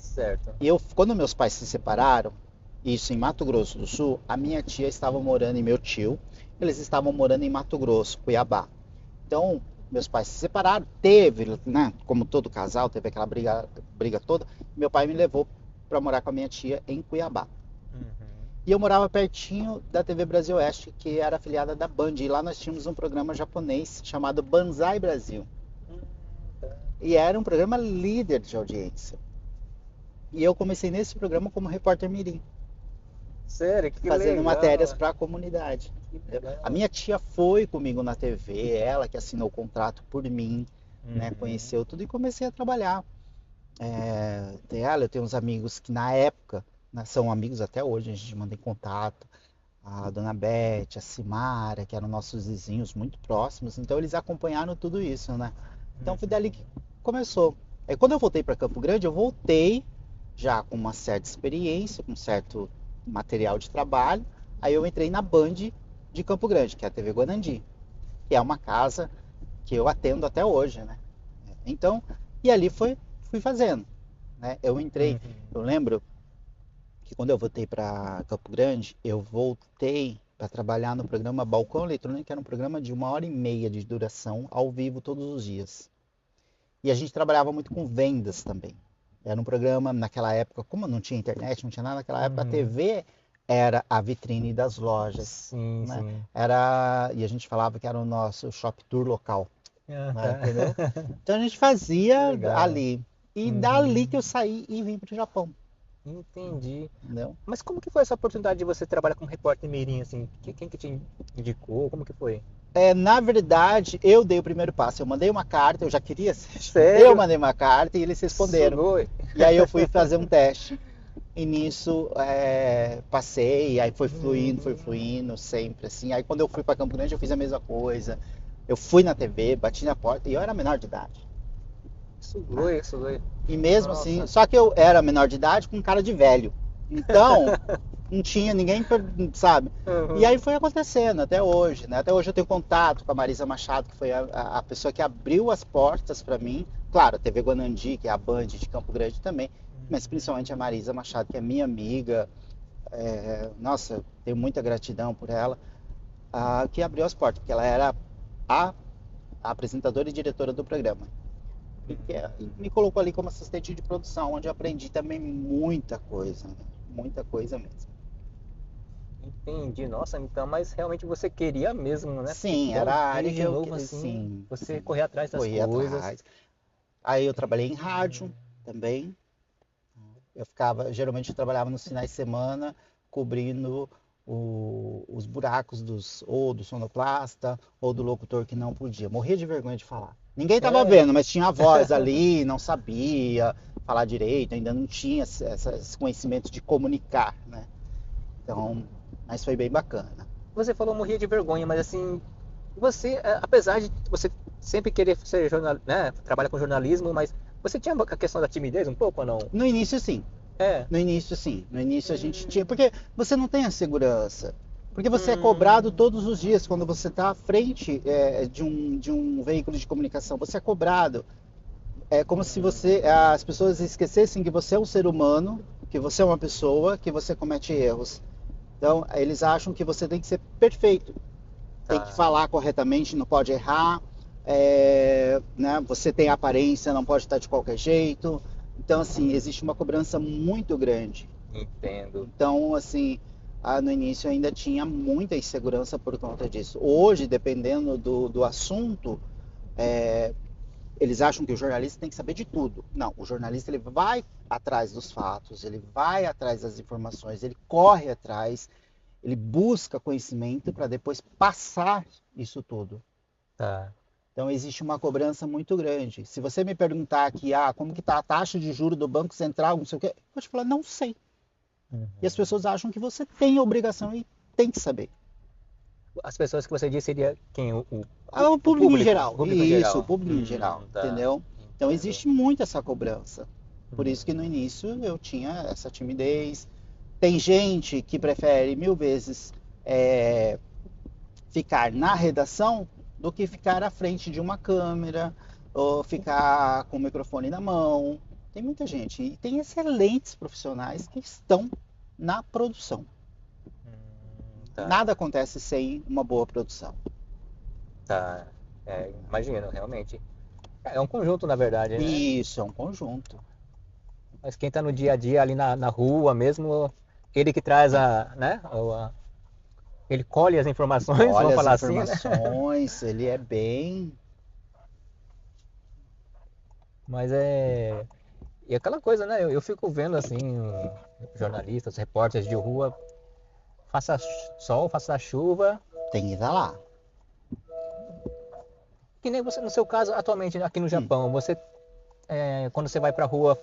Certo. E quando meus pais se separaram, isso em Mato Grosso do Sul, a minha tia estava morando e meu tio, eles estavam morando em Mato Grosso, Cuiabá. Então, meus pais se separaram, teve, né, como todo casal, teve aquela briga toda. Meu pai me levou para morar com a minha tia em Cuiabá. Uhum. E eu morava pertinho da TV Brasil Oeste, que era afiliada da Band. E lá nós tínhamos um programa japonês chamado Banzai Brasil. Hum, tá. E era um programa líder de audiência. E eu comecei nesse programa como repórter mirim, Sério, que fazendo matérias legal. para a comunidade. Que A legal. minha tia foi comigo na TV, ela que assinou o contrato por mim, né, Uhum. conheceu tudo e comecei a trabalhar. Eu tenho uns amigos que na época, né, são amigos até hoje, a gente manda em contato. A Dona Beth, a Simara, que eram nossos vizinhos muito próximos, então eles acompanharam tudo isso, né? Então foi dali Uhum. que começou. Aí quando eu voltei para Campo Grande, eu voltei já com uma certa experiência, com um certo material de trabalho. Aí eu entrei na Band de Campo Grande, que é a TV Guarandi, que é uma casa que eu atendo até hoje, né? Então, e ali fui fazendo, né? Eu entrei, Uhum. eu lembro que quando eu voltei para Campo Grande, eu voltei para trabalhar no programa Balcão Eletrônico, que era um programa de 1h30 de duração, ao vivo todos os dias. E a gente trabalhava muito com vendas também. Era um programa, naquela época, como não tinha internet, não tinha nada, naquela época a Uhum. TV era a vitrine das lojas, Sim, né? sim. E a gente falava que era o nosso shop tour local, Ah, né? tá. Entendeu? Então a gente Que fazia legal. ali. E dali que eu Uhum. saí e vim para o Japão, Entendi. entendeu? Mas como que foi essa oportunidade de você trabalhar como repórter mirim, assim? Quem que te indicou? Como que foi? Na verdade, eu dei o primeiro passo. Eu mandei uma carta, eu já queria ser. Eu Sério? mandei uma carta e eles responderam. Sugoi? E aí eu fui fazer um teste. E nisso passei, aí foi Uhum. fluindo, sempre assim. Aí quando eu fui para Campo Grande, eu fiz a mesma coisa. Eu fui na TV, bati na porta e eu era menor de idade, né? Sugoi, sugoi. E mesmo assim, Nossa. só que eu era menor de idade com cara de velho. Então, não tinha ninguém, sabe? E aí Uhum. foi acontecendo até hoje, né? Até hoje eu tenho contato com a Marisa Machado, que foi a pessoa que abriu as portas para mim. Claro, a TV Guanandi, que é a Band de Campo Grande também, mas Uhum. principalmente a Marisa Machado, que é minha amiga. Nossa, tenho muita gratidão por ela, que abriu as portas, porque ela era a, a apresentadora e diretora do programa. E Uhum. me colocou ali como assistente de produção, onde eu aprendi também muita coisa, né? Muita coisa mesmo. Entendi. Nossa, então, mas realmente você queria mesmo, né? Porque Sim, era tão, a área que desde eu. novo assim, Sim, você sim. correr atrás das Fui coisas. atrás. Aí eu trabalhei em rádio Hum. também. Eu ficava, geralmente eu trabalhava nos finais de semana, cobrindo os buracos ou do sonoplasta ou do locutor que não podia. Morria de vergonha de falar. Ninguém estava É. vendo, mas tinha a voz ali, não sabia falar direito, ainda não tinha esse conhecimento de comunicar, né? Então, mas foi bem bacana. Você falou morria de vergonha, mas assim, você, apesar de você sempre querer ser jornal, né, trabalhar com jornalismo, mas você tinha a questão da timidez um pouco ou não? No início, sim. É. No início, sim. No início a gente tinha. Hum. Porque você não tem a segurança. Porque você é cobrado Hum. todos os dias quando você está à frente de um veículo de comunicação. Você é cobrado. É como se as pessoas esquecessem que você é um ser humano, que você é uma pessoa, que você comete erros. Então, eles acham que você tem que ser perfeito, tem que Tá. falar corretamente, não pode errar, né? Você tem aparência, não pode estar de qualquer jeito. Então, assim, existe uma cobrança muito grande. Entendo. Então, assim, no início ainda tinha muita insegurança por conta disso. Hoje, dependendo do assunto, é, eles acham que o jornalista tem que saber de tudo. Não, o jornalista ele vai atrás dos fatos, ele vai atrás das informações, ele corre atrás, ele busca conhecimento para depois passar isso tudo. Tá. Então existe uma cobrança muito grande. Se você me perguntar aqui, como que está a taxa de juros do Banco Central, não sei o quê, eu vou te falar, não sei. E as Uhum. pessoas acham que você tem a obrigação e tem que saber. As pessoas que você disse seria quem? O O público em público? O geral, público em isso, o geral. público em geral, Tá. entendeu? Então Entendo. existe muito essa cobrança. Por isso que no Uhum. início eu tinha essa timidez. Tem gente que prefere mil vezes é, ficar na redação do que ficar à frente de uma câmera ou ficar com o microfone na mão. Tem muita gente. E tem excelentes profissionais que estão na produção. Tá, Nada acontece sem uma boa produção. tá. Imagino, realmente. É um conjunto, na verdade, né? Isso é um conjunto. Mas quem tá no dia a dia ali na rua mesmo, ele que traz né? Ele colhe as informações, vamos Olha as falar assim, né? informações, ele é bem. Mas é. E aquela coisa, né? Eu fico vendo assim, jornalistas, repórteres de rua, faça sol, faça chuva. Tem que estar lá. Que nem você, no seu caso, atualmente aqui no Hum, Japão, você, quando você vai pra rua,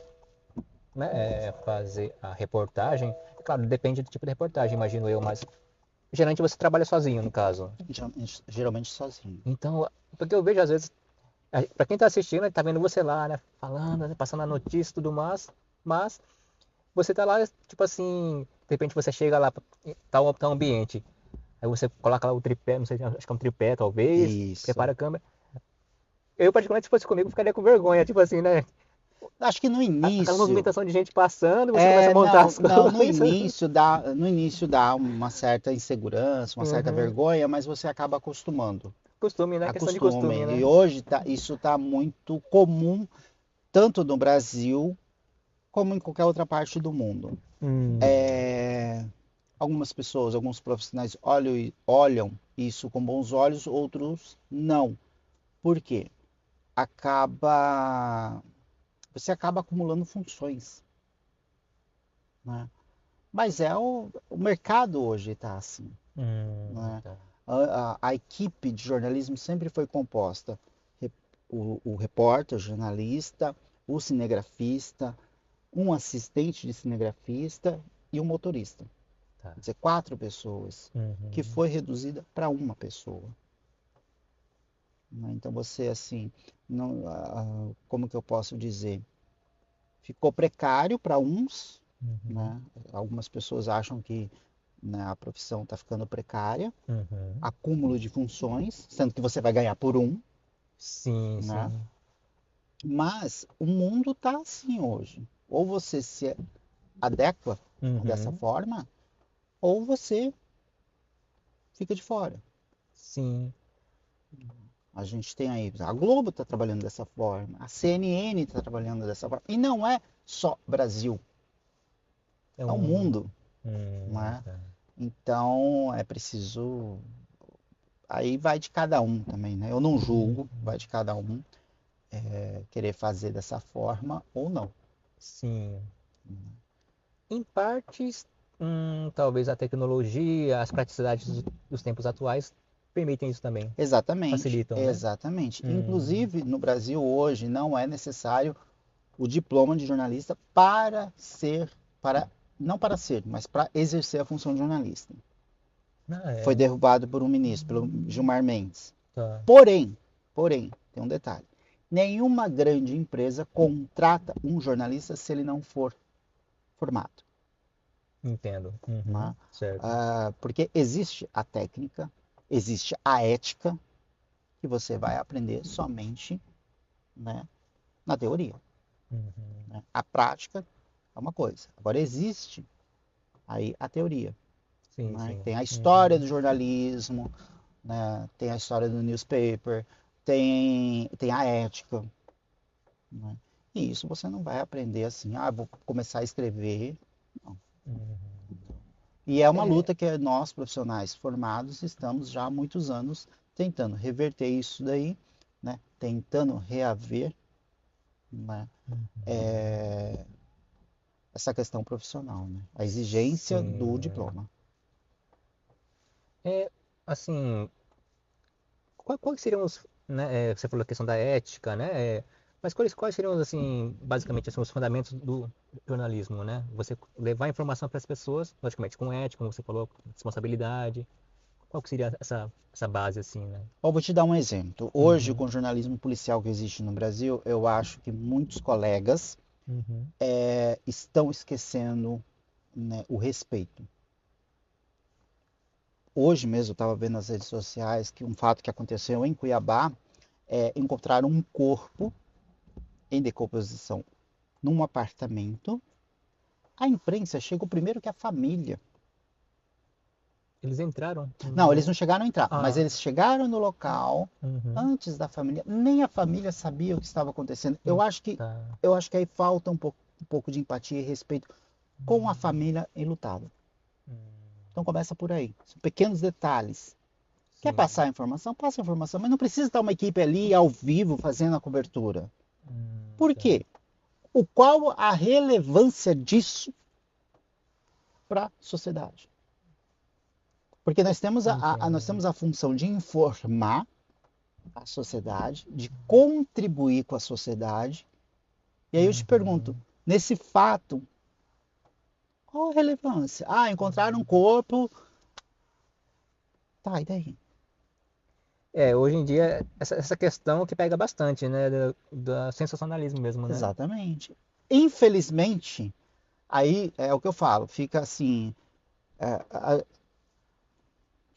né, fazer a reportagem, claro, depende do tipo de reportagem, imagino eu, mas geralmente você trabalha sozinho, no caso. geralmente sozinho. Então, porque eu vejo às vezes, pra quem tá assistindo, tá vendo você lá, né, falando, né, passando a notícia e tudo mais, mas você tá lá, tipo assim, de repente você chega lá, tá um ambiente, aí você coloca lá o tripé, não sei, acho que é um tripé talvez, Isso. prepara a câmera. Eu, particularmente, se fosse comigo, ficaria com vergonha, tipo assim, né? Acho que no Aquela início. movimentação de gente passando, você começa a montar Não, as não, no coisas. início dá, no início dá uma certa insegurança, uma certa Uhum. vergonha, mas você acaba acostumando. Costume, né? Questão de costume, Acostume. E né? hoje isso está muito comum, tanto no Brasil como em qualquer outra parte do mundo. Hum. É, algumas pessoas, alguns profissionais olham isso com bons olhos, outros não. Por quê? Acaba, você acaba acumulando funções, né? Mas o mercado hoje está assim, né? Tá. A equipe de jornalismo sempre foi composta o repórter, o jornalista, o cinegrafista, um assistente de cinegrafista e um motorista. Tá. Quer dizer, 4 pessoas, que Uhum. foi reduzida para uma pessoa, né? Então você assim, não, como que eu posso dizer? Ficou precário para uns, Uhum. né? Algumas pessoas acham que, né, a profissão está ficando precária, Uhum. acúmulo de funções, sendo que você vai ganhar por um, Sim, né? sim. Mas o mundo está assim hoje. Ou você se adequa dessa Uhum. forma, ou você fica de fora. Sim. A gente tem aí, a Globo está trabalhando dessa forma, a CNN está trabalhando dessa forma. E não é só Brasil, É é o um. mundo, né? Tá. Então é preciso. Aí vai de cada um também, né? Eu não julgo, Uhum. vai de cada um querer fazer dessa forma ou não. Sim. Em partes, talvez a tecnologia, as praticidades dos tempos atuais permitem isso também. Exatamente, Facilitam, né? exatamente. Hum. Inclusive, no Brasil hoje não é necessário o diploma de jornalista para ser, para, não para ser, mas para exercer a função de jornalista. Ah, Foi é. derrubado por um ministro, pelo Gilmar Mendes. Tá. Porém, tem um detalhe. Nenhuma grande empresa contrata um jornalista se ele não for formado, Entendo. Uhum. né? Certo. Porque existe a técnica, existe a ética que você vai aprender somente, né, na teoria, Uhum. né? A prática é uma coisa. Agora existe aí a teoria, Sim, né? sim. Tem a história Uhum. do jornalismo, né? Tem a história do newspaper, tem a ética, né? E isso você não vai aprender assim, vou começar a escrever. Não. Uhum. E é uma É. luta que nós, profissionais formados, estamos já há muitos anos tentando reverter isso daí, né? Tentando reaver, né, Uhum. essa questão profissional, né? A exigência do Sim. diploma. É, assim, quais seriam os, né, você falou a questão da ética, né? Mas quais seriam, assim, basicamente, assim, os fundamentos do jornalismo, né? Você levar informação para as pessoas, logicamente, com ética, como você falou, responsabilidade. Qual que seria essa base, assim, né? Eu vou te dar um exemplo. Hoje, com Uhum. o jornalismo policial que existe no Brasil, eu acho que muitos colegas Uhum. estão esquecendo, né, o respeito. Hoje mesmo eu estava vendo nas redes sociais que um fato que aconteceu em Cuiabá, encontraram um corpo em decomposição num apartamento, a imprensa chegou primeiro que a família. Eles entraram Não, eles não chegaram a entrar, mas Ah, eles chegaram no local uhum. antes da família. Nem a família sabia o que estava acontecendo. Eu acho que, Tá. eu acho que aí falta um pouco de empatia e respeito com a família enlutada. Hum, Então começa por aí. São pequenos detalhes. Quer sim. passar a informação? Passa a informação, mas não precisa estar uma equipe ali ao vivo fazendo a cobertura. Por Tá. quê? Qual a relevância disso para a sociedade? Porque nós Entendo. temos a função de informar a sociedade, de contribuir com a sociedade. E aí eu te pergunto, Uhum. nesse fato, qual a relevância? Ah, encontraram um corpo. Tá, e daí? Hoje em dia, essa questão que pega bastante, né? Da sensacionalismo mesmo, né? Exatamente. Infelizmente, aí é o que eu falo, fica assim,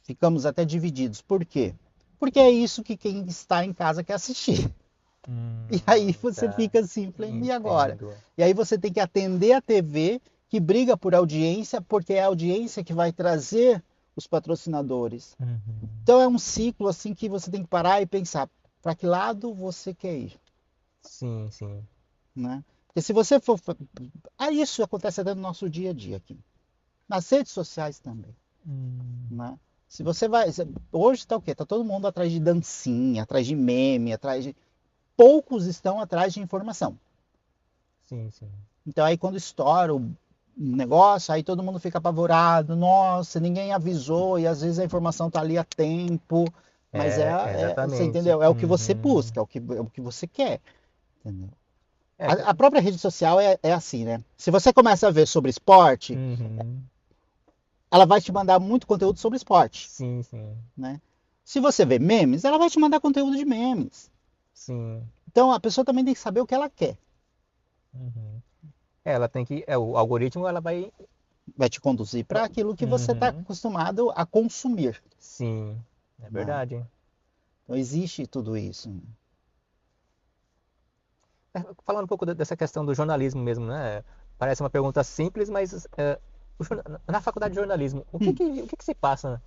ficamos até divididos. Por quê? Porque é isso que quem está em casa quer assistir. E aí você Tá. fica assim, falando, e agora? Entendo. E aí você tem que atender a TV que briga por audiência, porque é a audiência que vai trazer os patrocinadores. Uhum. Então é um ciclo assim que você tem que parar e pensar para que lado você quer ir, Sim, sim. né? Porque se você for, isso acontece até no nosso dia a dia aqui, nas redes sociais também, Hum, né? Se você vai, hoje está o quê? Tá todo mundo atrás de dancinha, atrás de meme, atrás de poucos estão atrás de informação. sim, sim. Então aí quando estoura o negócio, aí todo mundo fica apavorado, nossa, ninguém avisou e às vezes a informação tá ali a tempo, mas você Exatamente. entendeu? É o que você Uhum. busca, é o que você quer, entendeu? É, A própria rede social é assim, né? Se você começa a ver sobre esporte, uhum. ela vai te mandar muito conteúdo sobre esporte, Sim, sim. né? Se você vê memes, ela vai te mandar conteúdo de memes. Sim. Então a pessoa também tem que saber o que ela quer. Uhum. Ela tem que. O algoritmo ela vai. Vai te conduzir para aquilo que você está Uhum. acostumado a consumir, Sim, é né? verdade. Então existe tudo isso. Falando um pouco dessa questão do jornalismo mesmo, né? Parece uma pergunta simples, mas na faculdade de jornalismo, Hum, o que que se passa?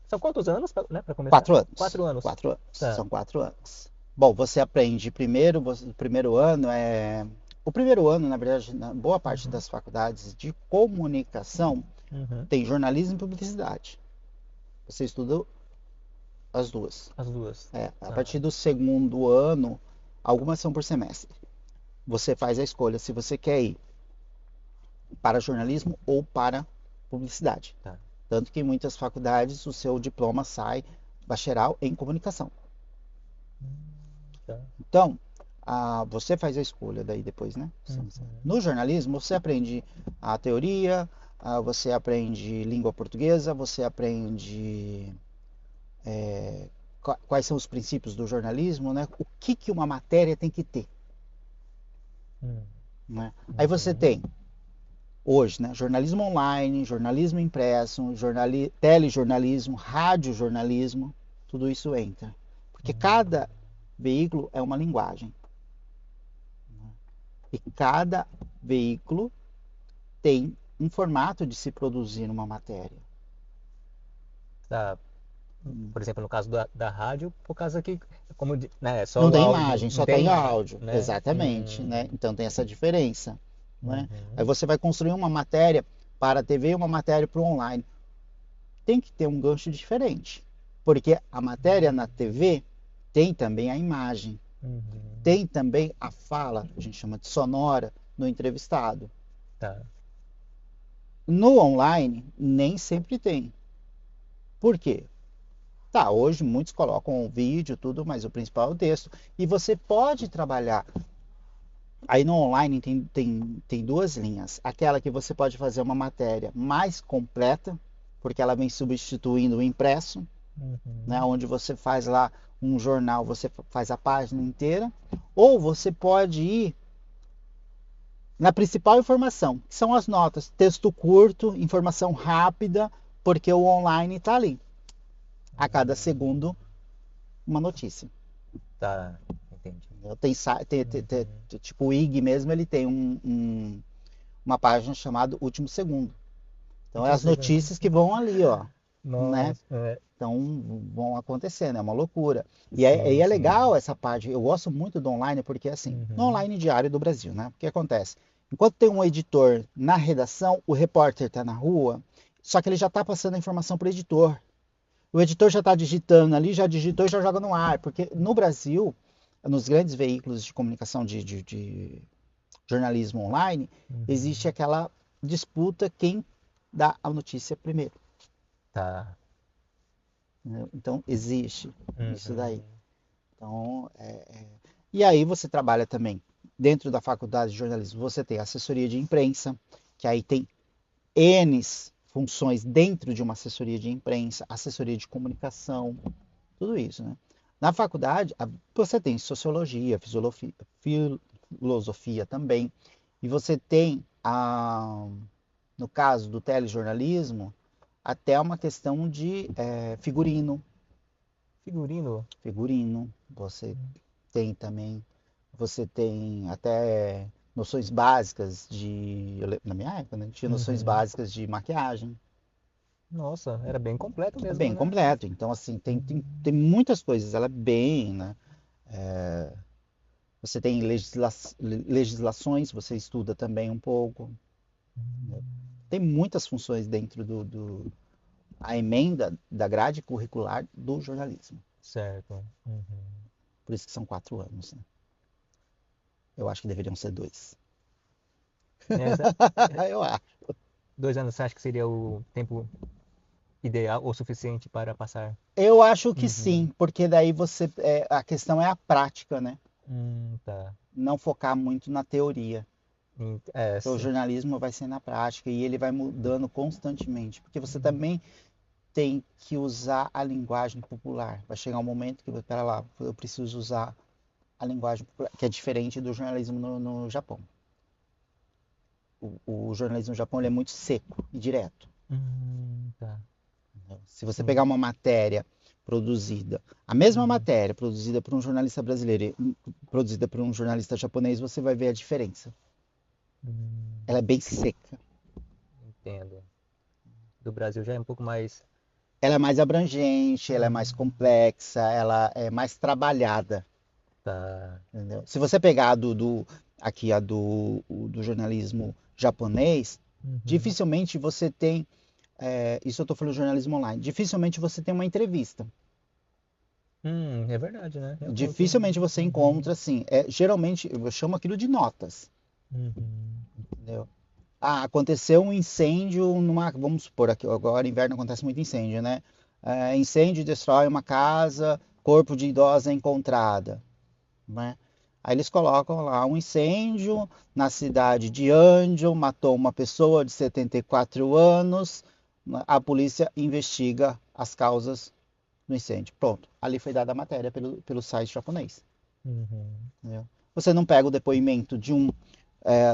São quantos anos, né, para começar? 4 anos. 4 anos. 4 anos. Tá. São 4 anos. Bom, você aprende primeiro, o primeiro ano é. O primeiro ano, na verdade, na boa parte Uhum. das faculdades de comunicação Uhum. tem jornalismo e publicidade. Você estuda as duas. As duas. A Tá. partir do segundo ano, algumas são por semestre. Você faz a escolha se você quer ir para jornalismo ou para publicidade. Tá. Tanto que em muitas faculdades o seu diploma sai bacharel em comunicação. Tá. Então, você faz a escolha daí depois, né? Uhum. No jornalismo, você aprende a teoria, você aprende língua portuguesa, você aprende quais são os princípios do jornalismo, né? O que uma matéria tem que ter, Uhum. né? Aí você Uhum. tem hoje, né? Jornalismo online, jornalismo impresso, telejornalismo, radiojornalismo, tudo isso entra. Porque cada veículo é uma linguagem. E cada veículo tem um formato de se produzir uma matéria. Tá. Por exemplo, no caso da rádio, por causa que, como, né, é só Não o tem áudio, imagem, não só tem tem imagem, áudio. né? Exatamente, né? Então tem essa diferença. Né? Aí Uhum. você vai construir uma matéria para a TV e uma matéria para o online. Tem que ter um gancho diferente. Porque a matéria na TV tem também a imagem, Uhum. tem também a fala, a gente chama de sonora, no entrevistado. Tá. No online, nem sempre tem. Por quê? Tá, hoje muitos colocam o vídeo, tudo, mas o principal é o texto. E você pode trabalhar. Aí no online tem duas linhas. Aquela que você pode fazer uma matéria mais completa, porque ela vem substituindo o impresso, né, Uhum. onde você faz lá um jornal, você faz a página inteira. Ou você pode ir na principal informação, que são as notas. Texto curto, informação rápida, porque o online está ali. A cada segundo, uma notícia. Tá, entendi. Tipo, o IG mesmo, ele tem uma página chamada Último Segundo. Então, é Último as segundo. notícias que vão ali, ó, né? Nossa, é. Então, vão acontecendo, é uma loucura. E Sim, é sim. legal essa parte, eu gosto muito do online, porque assim, no Uhum. online diário do Brasil, né? O que acontece? Enquanto tem um editor na redação, o repórter está na rua, só que ele já está passando a informação para o editor. O editor já está digitando ali, já digitou e já joga no ar, porque no Brasil, nos grandes veículos de comunicação de jornalismo online, existe Uhum. aquela disputa quem dá a notícia primeiro. Tá. Né? Então, existe isso daí. Uhum. Então, e aí você trabalha também dentro da faculdade de jornalismo. Você tem assessoria de imprensa, que aí tem N funções dentro de uma assessoria de imprensa, assessoria de comunicação, tudo isso, né? Na faculdade, você tem sociologia, filosofia também, e você tem, no caso do telejornalismo, até uma questão de figurino. Figurino. Figurino, você tem também, você tem até noções básicas na minha época, né, tinha noções Uhum. básicas de maquiagem. Nossa, era bem completo É mesmo, bem né? completo. Então, assim, tem Uhum. muitas coisas. Ela é bem, né? Você tem legislações, você estuda também um pouco. Né? Tem muitas funções dentro a emenda da grade curricular do jornalismo. Certo. Uhum. Por isso que são 4 anos, né? Eu acho que deveriam ser 2. Essa, Eu acho. 2 anos você acha que seria o tempo ideal ou suficiente para passar? Eu acho que Uhum. sim, porque daí a questão é a prática, né? Tá. Não focar muito na teoria. É, Porque o sim. jornalismo vai ser na prática e ele vai mudando constantemente, porque você Uhum. também tem que usar a linguagem popular. Vai chegar um momento que, pera lá, eu preciso usar a linguagem popular, que é diferente do jornalismo no Japão. O jornalismo no Japão ele é muito seco e direto. Tá. Se você Sim. pegar uma matéria produzida, a mesma Uhum. matéria produzida por um jornalista brasileiro e produzida por um jornalista japonês, você vai ver a diferença. Ela é Hum, bem seca. entendo. Do Brasil já é um pouco mais. Ela é mais abrangente, ela é mais Hum, complexa, ela é mais trabalhada. tá. Entendeu? Se você pegar aqui do jornalismo japonês, Uhum. dificilmente você tem, isso eu estou falando de jornalismo online, dificilmente você tem uma entrevista. É verdade, né? Realmente. Dificilmente você Uhum. encontra assim. Geralmente eu chamo aquilo de notas. Uhum. Entendeu? Ah, aconteceu um incêndio vamos supor aqui, agora inverno acontece muito incêndio, né? Incêndio destrói uma casa, corpo de idosa encontrada, né? Aí eles colocam lá um incêndio na cidade de Angel, matou uma pessoa de 74 anos, né? A polícia investiga as causas do incêndio. Pronto, ali foi dada a matéria pelo site japonês. Uhum. Entendeu? Você não pega o depoimento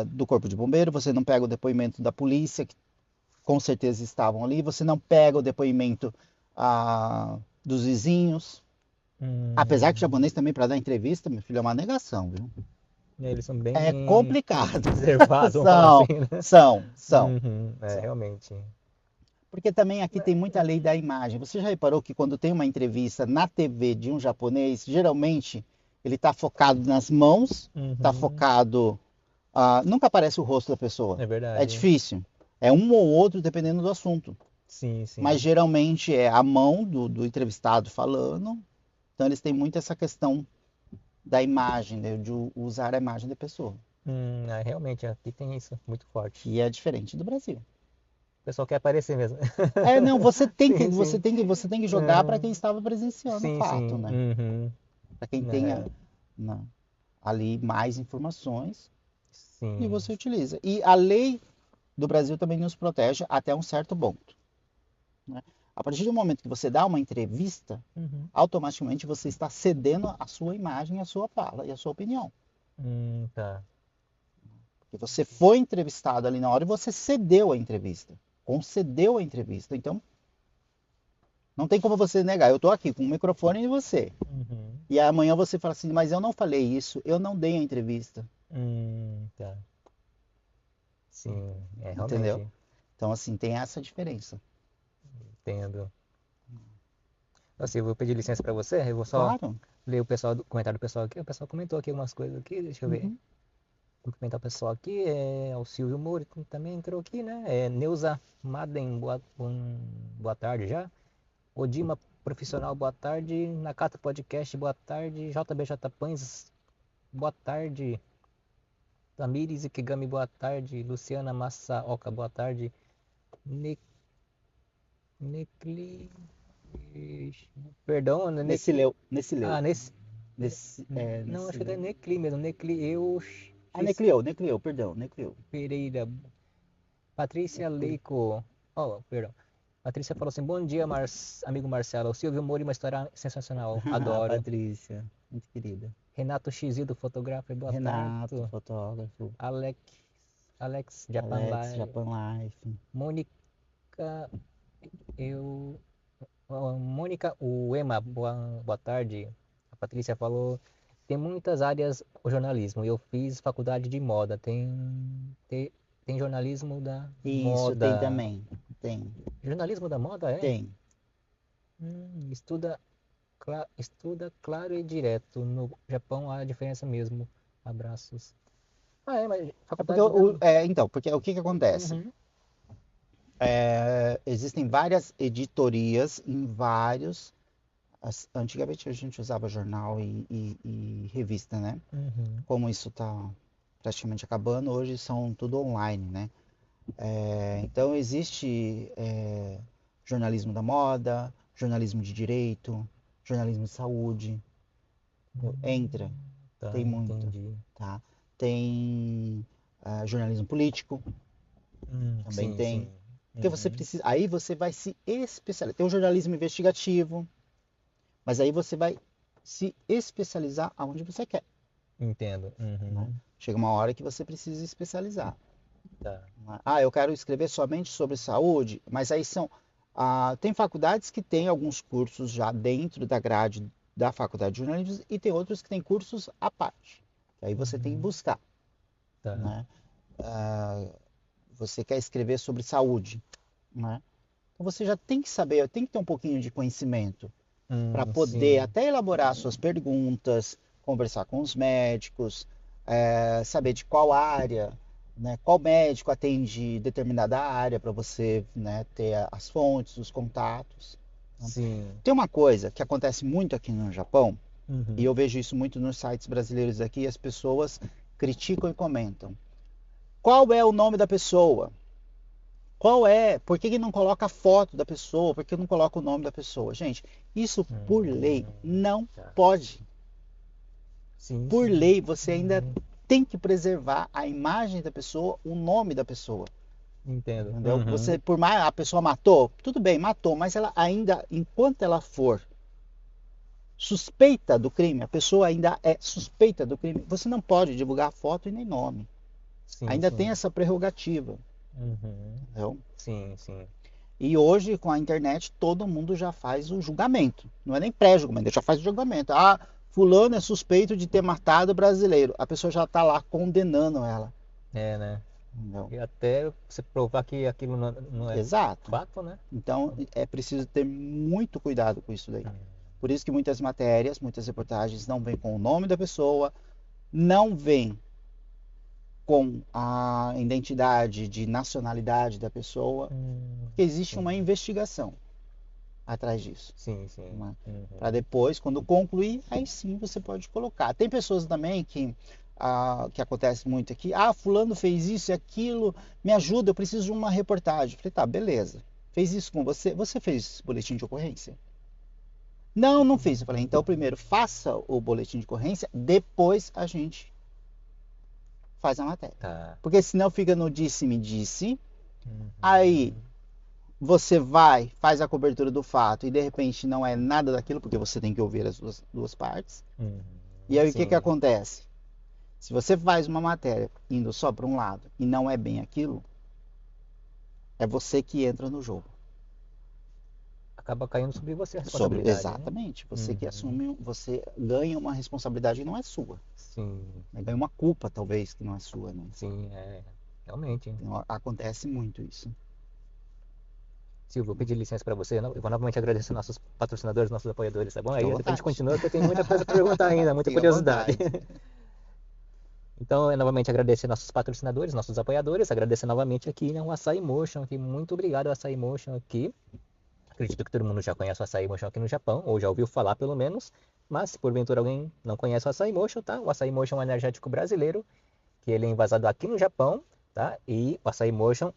do corpo de bombeiro, você não pega o depoimento da polícia, que com certeza estavam ali, você não pega o depoimento dos vizinhos. Apesar que o Hum. japonês também, para dar entrevista, meu filho, é uma negação, viu? Eles são É bem complicado. reservados, vamos falar assim, São, né? são. Uhum. É, São. realmente. Porque também aqui tem muita lei da imagem. Você já reparou que quando tem uma entrevista na TV de um japonês, geralmente ele está focado nas mãos, está Uhum. focado. Nunca aparece o rosto da pessoa. É É verdade. difícil. É um ou outro dependendo do assunto. Sim, Mas sim. geralmente é a mão do entrevistado falando. Então eles têm muito essa questão da imagem, né, de usar a imagem da pessoa. Realmente, aqui tem isso muito forte. Que é diferente do Brasil. O pessoal quer aparecer mesmo. Não, Sim, sim. você tem que jogar para Aham. quem estava presenciando o Sim, fato, sim. né? Uhum. Para quem tenha, É, né, ali mais informações e sim. você utiliza. E a lei do Brasil também nos protege até um certo ponto. Né? A partir do momento que você dá uma entrevista, Uhum. automaticamente você está cedendo a sua imagem, a sua fala e a sua opinião. Tá. Porque você foi entrevistado ali na hora e você cedeu a entrevista. Concedeu a entrevista. Então, Não tem como você negar. Eu tô aqui com o microfone e você. Uhum. E amanhã você fala assim, mas eu não falei isso, eu não dei a entrevista. Tá. Sim, Entendeu? realmente, Então, assim, tem essa diferença. entendo. Assim, eu vou pedir licença para você, eu vou só Claro. ler o comentário do pessoal aqui. O pessoal comentou aqui algumas coisas aqui, deixa eu ver. Uhum. Cumprimentar o pessoal aqui, o Silvio Moro também entrou aqui, né? Neuza Maden, boa tarde já. Odima Profissional, boa tarde. Nakata Podcast, boa tarde. JBJ Pães, boa tarde. Tamires Ikigami, boa tarde. Luciana Massaoka, boa tarde. Ne Necli... Perdão, né? Nesse leu. Ah, nesse... Não, acho que é Nesse... Necli mesmo. Necleu Ah, X Necleo, perdão, Necleo. Pereira. Patrícia Leico. Oh, perdão. Patrícia falou assim: Bom dia, amigo Marcelo. O Silvio Mori, uma história sensacional. Adoro. Patrícia, muito querida. Renato Xizildo, fotógrafo, boa Renato, tarde. fotógrafo. Alex, Alex Japan Alex, Live. Japan Life. Mônica, eu. Mônica Uema, boa tarde. A Patrícia falou: Tem muitas áreas o jornalismo. Eu fiz faculdade de moda. Tem jornalismo da Isso, tem moda. também. Tem, Jornalismo da moda é? tem. Estuda, estuda claro e direto. No Japão há diferença mesmo. Abraços. Ah, mas É porque, faculdade da. então, porque o que que acontece? Uhum. Existem várias editorias em vários. Antigamente a gente usava jornal e revista, né? Uhum. Como isso está praticamente acabando, hoje são tudo online, né? Então existe jornalismo da moda, jornalismo de direito, jornalismo de saúde, entra, Tá, tem muito, entendi. tá? Tem jornalismo político, também Sim, tem. sim. Porque você Uhum. precisa, aí você vai se especializar. Tem o jornalismo investigativo, mas aí você vai se especializar aonde você quer, Entendo. né? Uhum. Chega uma hora que você precisa especializar. Tá. Eu quero escrever somente sobre saúde, mas aí tem faculdades que têm alguns cursos já dentro da grade da faculdade de jornalismo e tem outros que têm cursos à parte. Aí você tem que Uhum. buscar, Tá. né? Você quer escrever sobre saúde, né? Então você já tem que saber, tem que ter um pouquinho de conhecimento para poder Sim. até elaborar suas perguntas, conversar com os médicos, saber de qual área, né, qual médico atende determinada área para você, né, ter as fontes, os contatos. Sim. Tem uma coisa que acontece muito aqui no Japão, e Uhum. eu vejo isso muito nos sites brasileiros aqui, as pessoas criticam e comentam. Qual é o nome da pessoa? Qual é? Por que não coloca a foto da pessoa? Por que não coloca o nome da pessoa? Gente, isso por lei não Tá. pode. Sim, Por sim. lei você ainda Uhum. tem que preservar a imagem da pessoa, o nome da pessoa. Entendo. Entendeu? Uhum. Você, por mais a pessoa matou, tudo bem, matou, mas ela ainda, enquanto ela for suspeita do crime, a pessoa ainda é suspeita do crime, você não pode divulgar foto e nem nome. Sim, Ainda tem sim. essa prerrogativa. Uhum. Entendeu? Sim, sim. E hoje, com a internet, todo mundo já faz o julgamento. Não é nem pré-julgamento, já faz o julgamento. Ah, fulano é suspeito de ter matado o brasileiro. A pessoa já está lá condenando ela. É, né? Entendeu? E até você provar que aquilo não é Exato. fato, né? Então, é preciso ter muito cuidado com isso daí. Hum. Por isso que muitas matérias, muitas reportagens não vêm com o nome da pessoa, não vêm com a identidade de nacionalidade da pessoa, porque existe uma Sim. investigação atrás disso. Sim, sim. Né? Para Uhum. depois, quando concluir, aí sim você pode colocar. Tem pessoas também que acontece muito aqui, fulano fez isso e aquilo, me ajuda, eu preciso de uma reportagem. Eu falei, tá, beleza. Fez isso com você? Você fez boletim de ocorrência? Não, não fiz. Eu falei, então primeiro faça o boletim de ocorrência, depois a gente faz a matéria. Tá. Porque senão fica no disse-me disse, aí Uhum. você vai, faz a cobertura do fato e de repente não é nada daquilo, porque você tem que ouvir as duas partes. Uhum. E aí o que, que Sim. acontece? Se você faz uma matéria indo só para um lado e não é bem aquilo, é você que entra no jogo. acaba caindo sobre você a responsabilidade, né? Exatamente. Você que Uhum. assume, você ganha uma responsabilidade que não é sua. Sim, Né? Ganha uma culpa, talvez, que não é sua, né? sim, realmente. Então, acontece muito isso. Silvio, vou pedir licença para você. Eu vou novamente agradecer nossos patrocinadores, nossos apoiadores, tá bom? Fique à Aí depois a gente vontade. continua, que eu tenho muita coisa para perguntar ainda, muita Fique à curiosidade. vontade. Então, eu novamente agradecer nossos patrocinadores, nossos apoiadores, agradecer novamente aqui, né, o Açaí Motion aqui. Muito obrigado, Açaí Motion aqui. Acredito que todo mundo já conhece o Açaí Motion aqui no Japão, ou já ouviu falar pelo menos. Mas se porventura alguém não conhece o Açaí Motion, tá? O Açaí Motion é um energético brasileiro, que ele é envasado aqui no Japão, tá? E o Açaí Motion,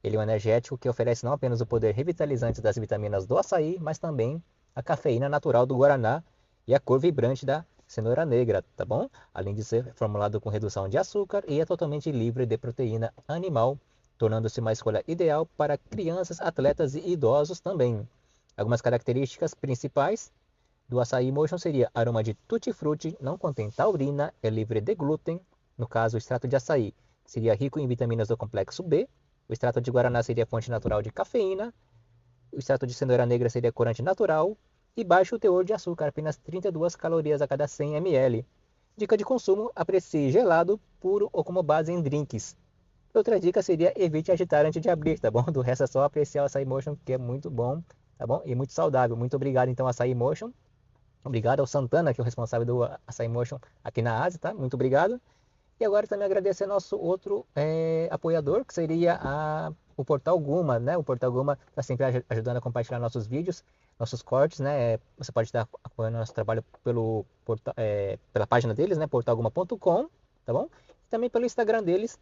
ele é um energético que oferece não apenas o poder revitalizante das vitaminas do açaí, mas também a cafeína natural do guaraná e a cor vibrante da cenoura negra, tá bom? Além de ser formulado com redução de açúcar e é totalmente livre de proteína animal, tornando-se uma escolha ideal para crianças, atletas e idosos também. Algumas características principais do açaí Motion seria aroma de tutti-frutti, não contém taurina, é livre de glúten. No caso, o extrato de açaí seria rico em vitaminas do complexo B. O extrato de guaraná seria fonte natural de cafeína. O extrato de cenoura negra seria corante natural. E baixo teor de açúcar, apenas 32 calorias a cada 100 ml. Dica de consumo: aprecie gelado, puro ou como base em drinks. Outra dica seria evite agitar antes de abrir, tá bom? Do resto é só apreciar o açaí Motion, que é muito bom, tá bom? E muito saudável. Muito obrigado então, açaí Motion. Obrigado ao Santana, que é o responsável do Açaí Motion aqui na Ásia, tá? Muito obrigado. E agora também agradecer nosso outro apoiador, que seria o Portal Guma, né? O Portal Guma está sempre ajudando a compartilhar nossos vídeos, nossos cortes, né? Você pode estar apoiando nosso trabalho pela página deles, né? portalguma.com, tá bom? E também pelo Instagram deles,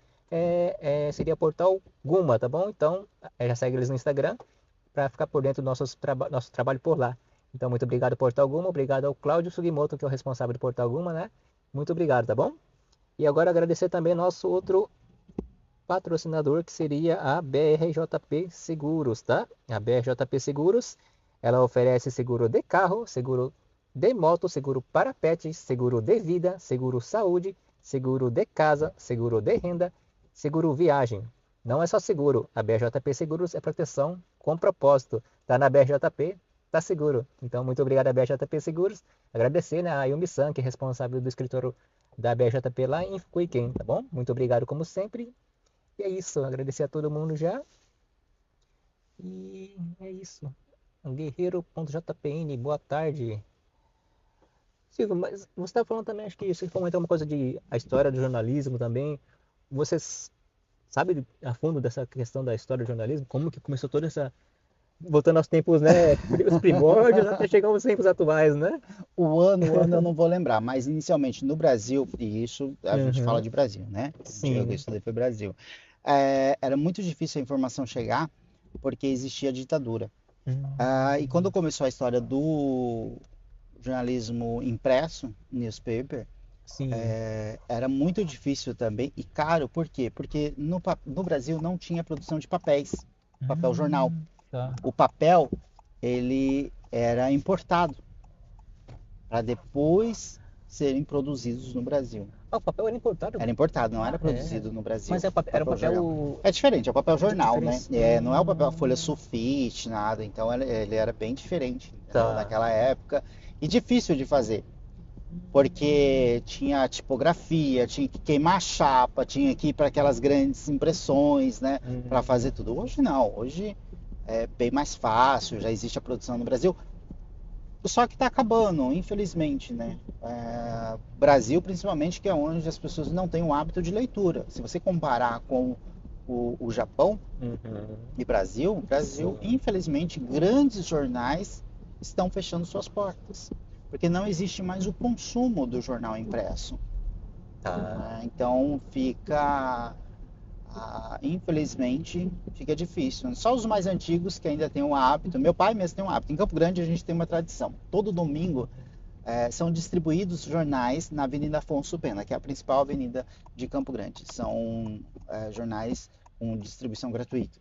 seria Portal Guma, tá bom? Então, já segue eles no Instagram para ficar por dentro do nosso trabalho por lá. Então, muito obrigado, Portal Guma. Obrigado ao Cláudio Sugimoto, que é o responsável do Portal Guma, né? Muito obrigado, tá bom? E agora agradecer também nosso outro patrocinador, que seria a BRJP Seguros, tá? A BRJP Seguros, ela oferece seguro de carro, seguro de moto, seguro para pets, seguro de vida, seguro saúde, seguro de casa, seguro de renda, seguro viagem. Não é só seguro, a BRJP Seguros é proteção com propósito. Tá na BRJP, tá seguro. Então, muito obrigado a BRJP Seguros. Agradecer, né, a Yumi-san, que é responsável do escritório da BRJP lá em Fukuiken, tá bom? Muito obrigado como sempre. E é isso, agradecer a todo mundo já. E é isso. Guerreiro.jpn, boa tarde. Silvio, mas você estava falando também, acho que você comentou uma coisa de a história do jornalismo também. Você sabe a fundo dessa questão da história do jornalismo? Como que começou toda essa. Voltando aos tempos, né? Os primórdios até chegar aos tempos atuais, né? O ano eu não vou lembrar, mas inicialmente no Brasil, e isso a gente fala Uhum, de Brasil, né? Eu sim. estudei foi Brasil. Era muito difícil a informação chegar porque existia ditadura. E quando Hum, começou a história do jornalismo impresso, newspaper, sim. era muito difícil também e caro. Por quê? Porque no Brasil não tinha produção de papel jornal. Tá. O papel ele era importado para depois serem produzidos no Brasil. Ah, o papel era importado? Era importado, não Ah, era é. produzido no Brasil. Mas era um Papel jornal. papel É diferente, é o papel jornal, né? diferente. Não é o papel folha sulfite, nada. Então ele era bem diferente, entendeu? Tá. Naquela época. E difícil de fazer. Porque tinha tipografia, tinha que queimar a chapa, tinha que ir para aquelas grandes impressões, né? Para Hum, fazer tudo. Hoje não, hoje é bem mais fácil, já existe a produção no Brasil. Só que está acabando, infelizmente, né? Brasil, principalmente, que é onde as pessoas não têm o hábito de leitura. Se você comparar com o Japão uhum, e Brasil, sim. infelizmente, grandes jornais estão fechando suas portas, porque não existe mais o consumo do jornal impresso. Tá. Né? Então infelizmente, fica difícil. Só os mais antigos que ainda têm o hábito. Meu pai mesmo tem um hábito. Em Campo Grande a gente tem uma tradição. Todo domingo são distribuídos jornais na Avenida Afonso Pena, que é a principal avenida de Campo Grande. São jornais com distribuição gratuita.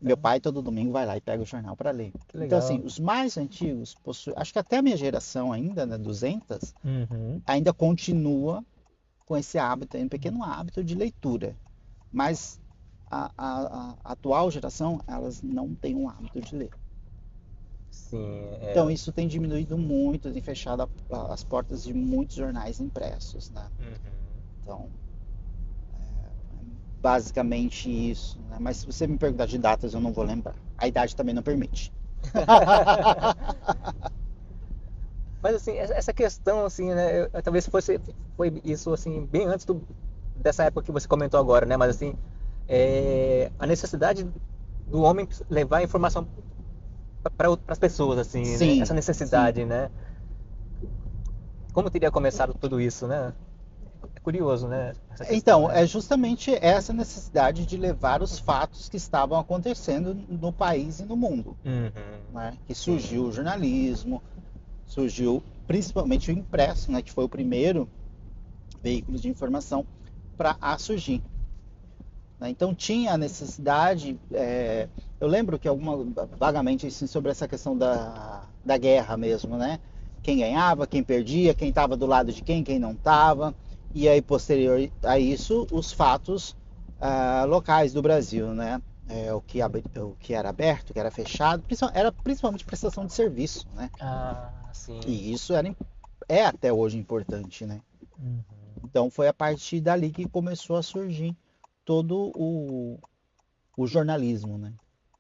Meu Tá. pai todo domingo vai lá e pega o jornal para ler. Que Então, assim, legal. os mais antigos possuem, acho que até a minha geração ainda, né, 200, Uhum. ainda continua com esse hábito, um pequeno hábito de leitura. Mas a atual geração, elas não têm um hábito de ler. Sim, Então isso tem diminuído muito, tem fechado as portas de muitos jornais impressos, né? uhum. Então, basicamente isso, né? Mas se você me perguntar de datas, eu não vou lembrar. A idade também não permite. Mas assim, essa questão assim, né, talvez foi isso assim bem antes dessa época que você comentou agora, né? Mas assim, a necessidade do homem levar a informação para as pessoas, assim, né? Essa Sim, sim. necessidade, né? Como teria começado tudo isso, né? É curioso, né? Essa questão, Então, né? é justamente essa necessidade de levar os fatos que estavam acontecendo no país e no mundo, Uhum. né? Que Sim. surgiu o jornalismo, surgiu principalmente o impresso, né? Que foi o primeiro veículo de informação para surgir. Né? Então tinha a necessidade, eu lembro que vagamente assim, sobre essa questão da guerra mesmo, né? Quem ganhava, quem perdia, quem estava do lado de quem não estava, e aí posterior a isso os fatos locais do Brasil, né? O que era aberto, o que era fechado, era principalmente prestação de serviço, né? Ah, sim. E isso é até hoje importante, né? Uhum. Então foi a partir dali que começou a surgir todo o jornalismo, né?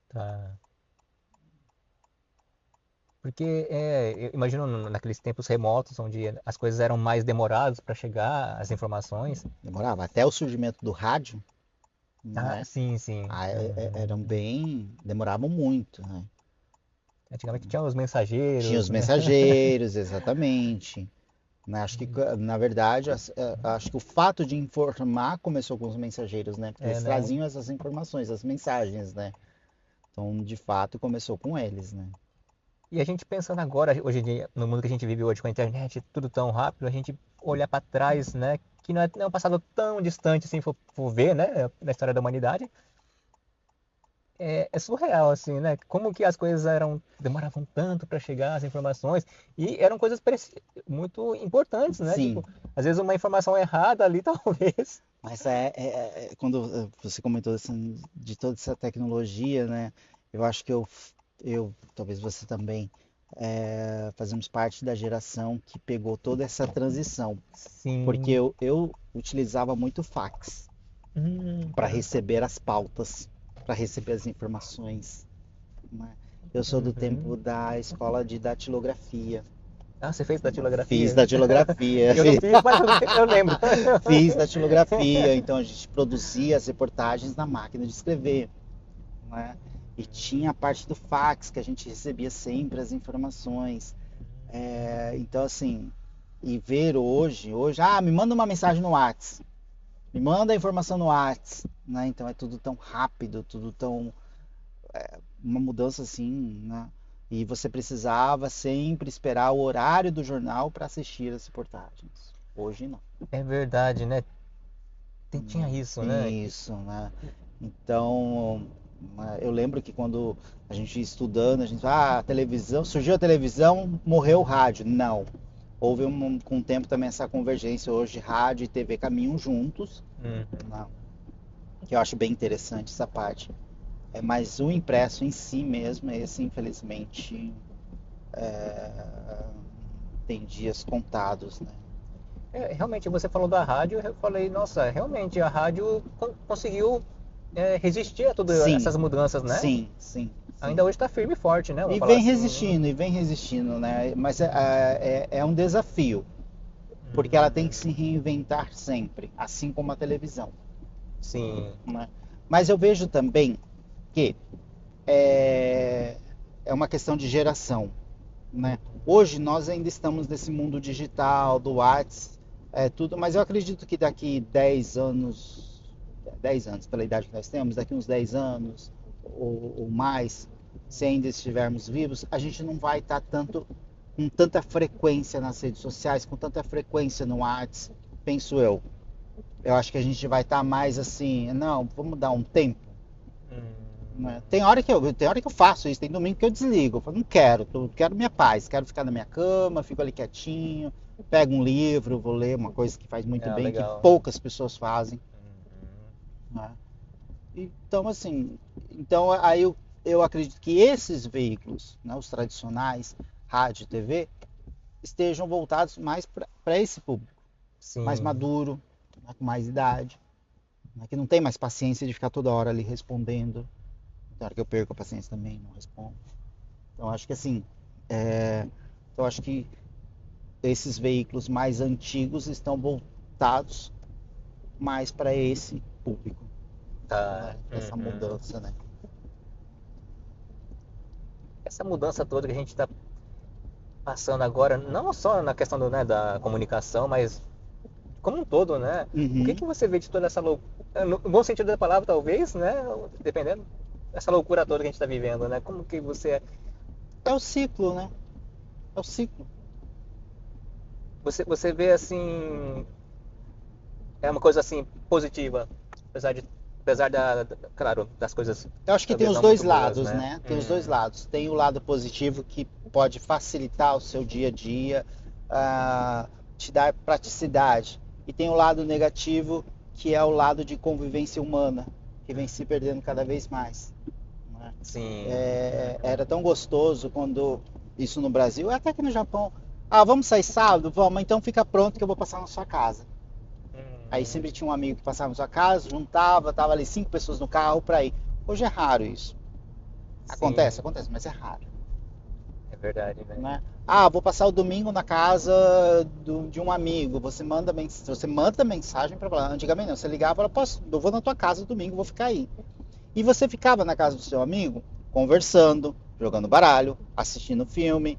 Tá. Porque eu imagino naqueles tempos remotos onde as coisas eram mais demoradas para chegar, as informações. Demorava até o surgimento do rádio, Ah, né? sim, sim. Uhum. Demoravam muito, né? Antigamente tinha os Tinha mensageiros, os né? mensageiros, exatamente. Né? Acho que, na verdade, acho que o fato de informar começou com os mensageiros, né? Porque É, eles né? traziam essas informações, as mensagens, né? Então, de fato, começou com eles, né? E a gente pensando agora, hoje em dia, no mundo que a gente vive hoje com a internet, tudo tão rápido, a gente olhar para trás, né? Que não é um passado tão distante assim, for ver, né? Na história da humanidade. É surreal, assim, né? Como que as coisas demoravam tanto para chegar as informações e eram coisas muito importantes, né? Sim, Tipo, às vezes uma informação errada ali, talvez. mas quando você comentou assim, de toda essa tecnologia, né? Eu acho que talvez você também, fazemos parte da geração que pegou toda essa transição, porque Sim. eu utilizava muito fax para Tá. receber as pautas, para receber as informações, né? Eu sou do tempo Uhum. da escola de datilografia. Ah, você fez Fiz datilografia? datilografia. Eu não fiz, mas eu lembro. Fiz datilografia, então a gente produzia as reportagens na máquina de escrever, né? E tinha a parte do fax, que a gente recebia sempre as informações. Então, assim, e ver hoje, me manda uma mensagem no Whats, me manda a informação no Whats, né? Então é tudo tão rápido, tudo tão, uma mudança assim, né? E você precisava sempre esperar o horário do jornal para assistir as reportagens. Hoje não. É verdade, né? Tinha isso, né? Isso, né? Então, eu lembro que quando a gente ia estudando, a gente, a televisão, surgiu a televisão, morreu o rádio. Não. Houve com o tempo também essa convergência. Hoje, rádio e TV caminham juntos, Uhum. né? Que eu acho bem interessante essa parte. Mas o impresso em si mesmo, esse infelizmente tem dias contados, né? Realmente, você falou da rádio, eu falei, nossa, realmente a rádio conseguiu resistir a todas Sim, essas mudanças, né? sim, sim, sim. Ainda hoje está firme e forte, né? Vamos falar assim, né? E vem resistindo, né? Mas é um desafio, porque ela tem que se Hum, reinventar sempre, assim como a televisão, sim. né? Mas eu vejo também que é, é uma questão de geração, né? Uhum. Hoje nós ainda estamos nesse mundo digital, do WhatsApp, tudo, mas eu acredito que daqui 10 anos, pela idade que nós temos, daqui uns 10 anos ou mais, se ainda estivermos vivos, a gente não vai estar com tanta frequência nas redes sociais, com tanta frequência no WhatsApp, penso eu. Eu acho que a gente vai estar mais assim, não, vamos dar um tempo, né? Hum, Tem hora que eu faço isso, tem domingo que eu desligo. Eu falo, não quero, eu quero minha paz, quero ficar na minha cama, fico ali quietinho, pego um livro, vou ler uma coisa que faz muito bem, que legal. poucas pessoas fazem, Uhum. né? Então, assim, então aí eu acredito que esses veículos, né, os tradicionais, rádio e TV, estejam voltados mais para esse público, mais Sim, maduro, né, com mais idade, né, que não tem mais paciência de ficar toda hora ali respondendo. Tem hora que eu perco a paciência também, não respondo. Então acho que assim, então acho que esses veículos mais antigos estão voltados mais para esse público, tá. né, essa mudança, né? Essa mudança toda que a gente está passando agora, não só na questão do, né, da comunicação, mas como um todo, né? O que Uhum. que você vê de toda essa loucura, no bom sentido da palavra, talvez, né? Dependendo, essa loucura toda que a gente está vivendo, né? Como que É o ciclo, né? É o ciclo. você vê assim, é uma coisa assim positiva, apesar claro, das coisas Eu acho que tem talvez os não dois muito boas, lados, né? né? Tem os dois lados. Tem o lado positivo que pode facilitar o seu dia a dia, te dar praticidade. E tem o lado negativo, que é o lado de convivência humana, que vem se perdendo cada vez mais, né? Sim. Era tão gostoso quando isso no Brasil, até aqui no Japão. Ah, vamos sair sábado? Vamos, então fica pronto que eu vou passar na sua casa. Aí Uhum. sempre tinha um amigo que passava na sua casa, juntava, tava ali 5 pessoas no carro para ir. Hoje é raro isso. Sim, Acontece, mas é raro, é verdade, né? né? Ah, vou passar o domingo na casa de um amigo. Você manda mensagem para lá. Antigamente não, você ligava e falava, eu vou na tua casa domingo, vou ficar aí. E você ficava na casa do seu amigo, conversando, jogando baralho, assistindo filme,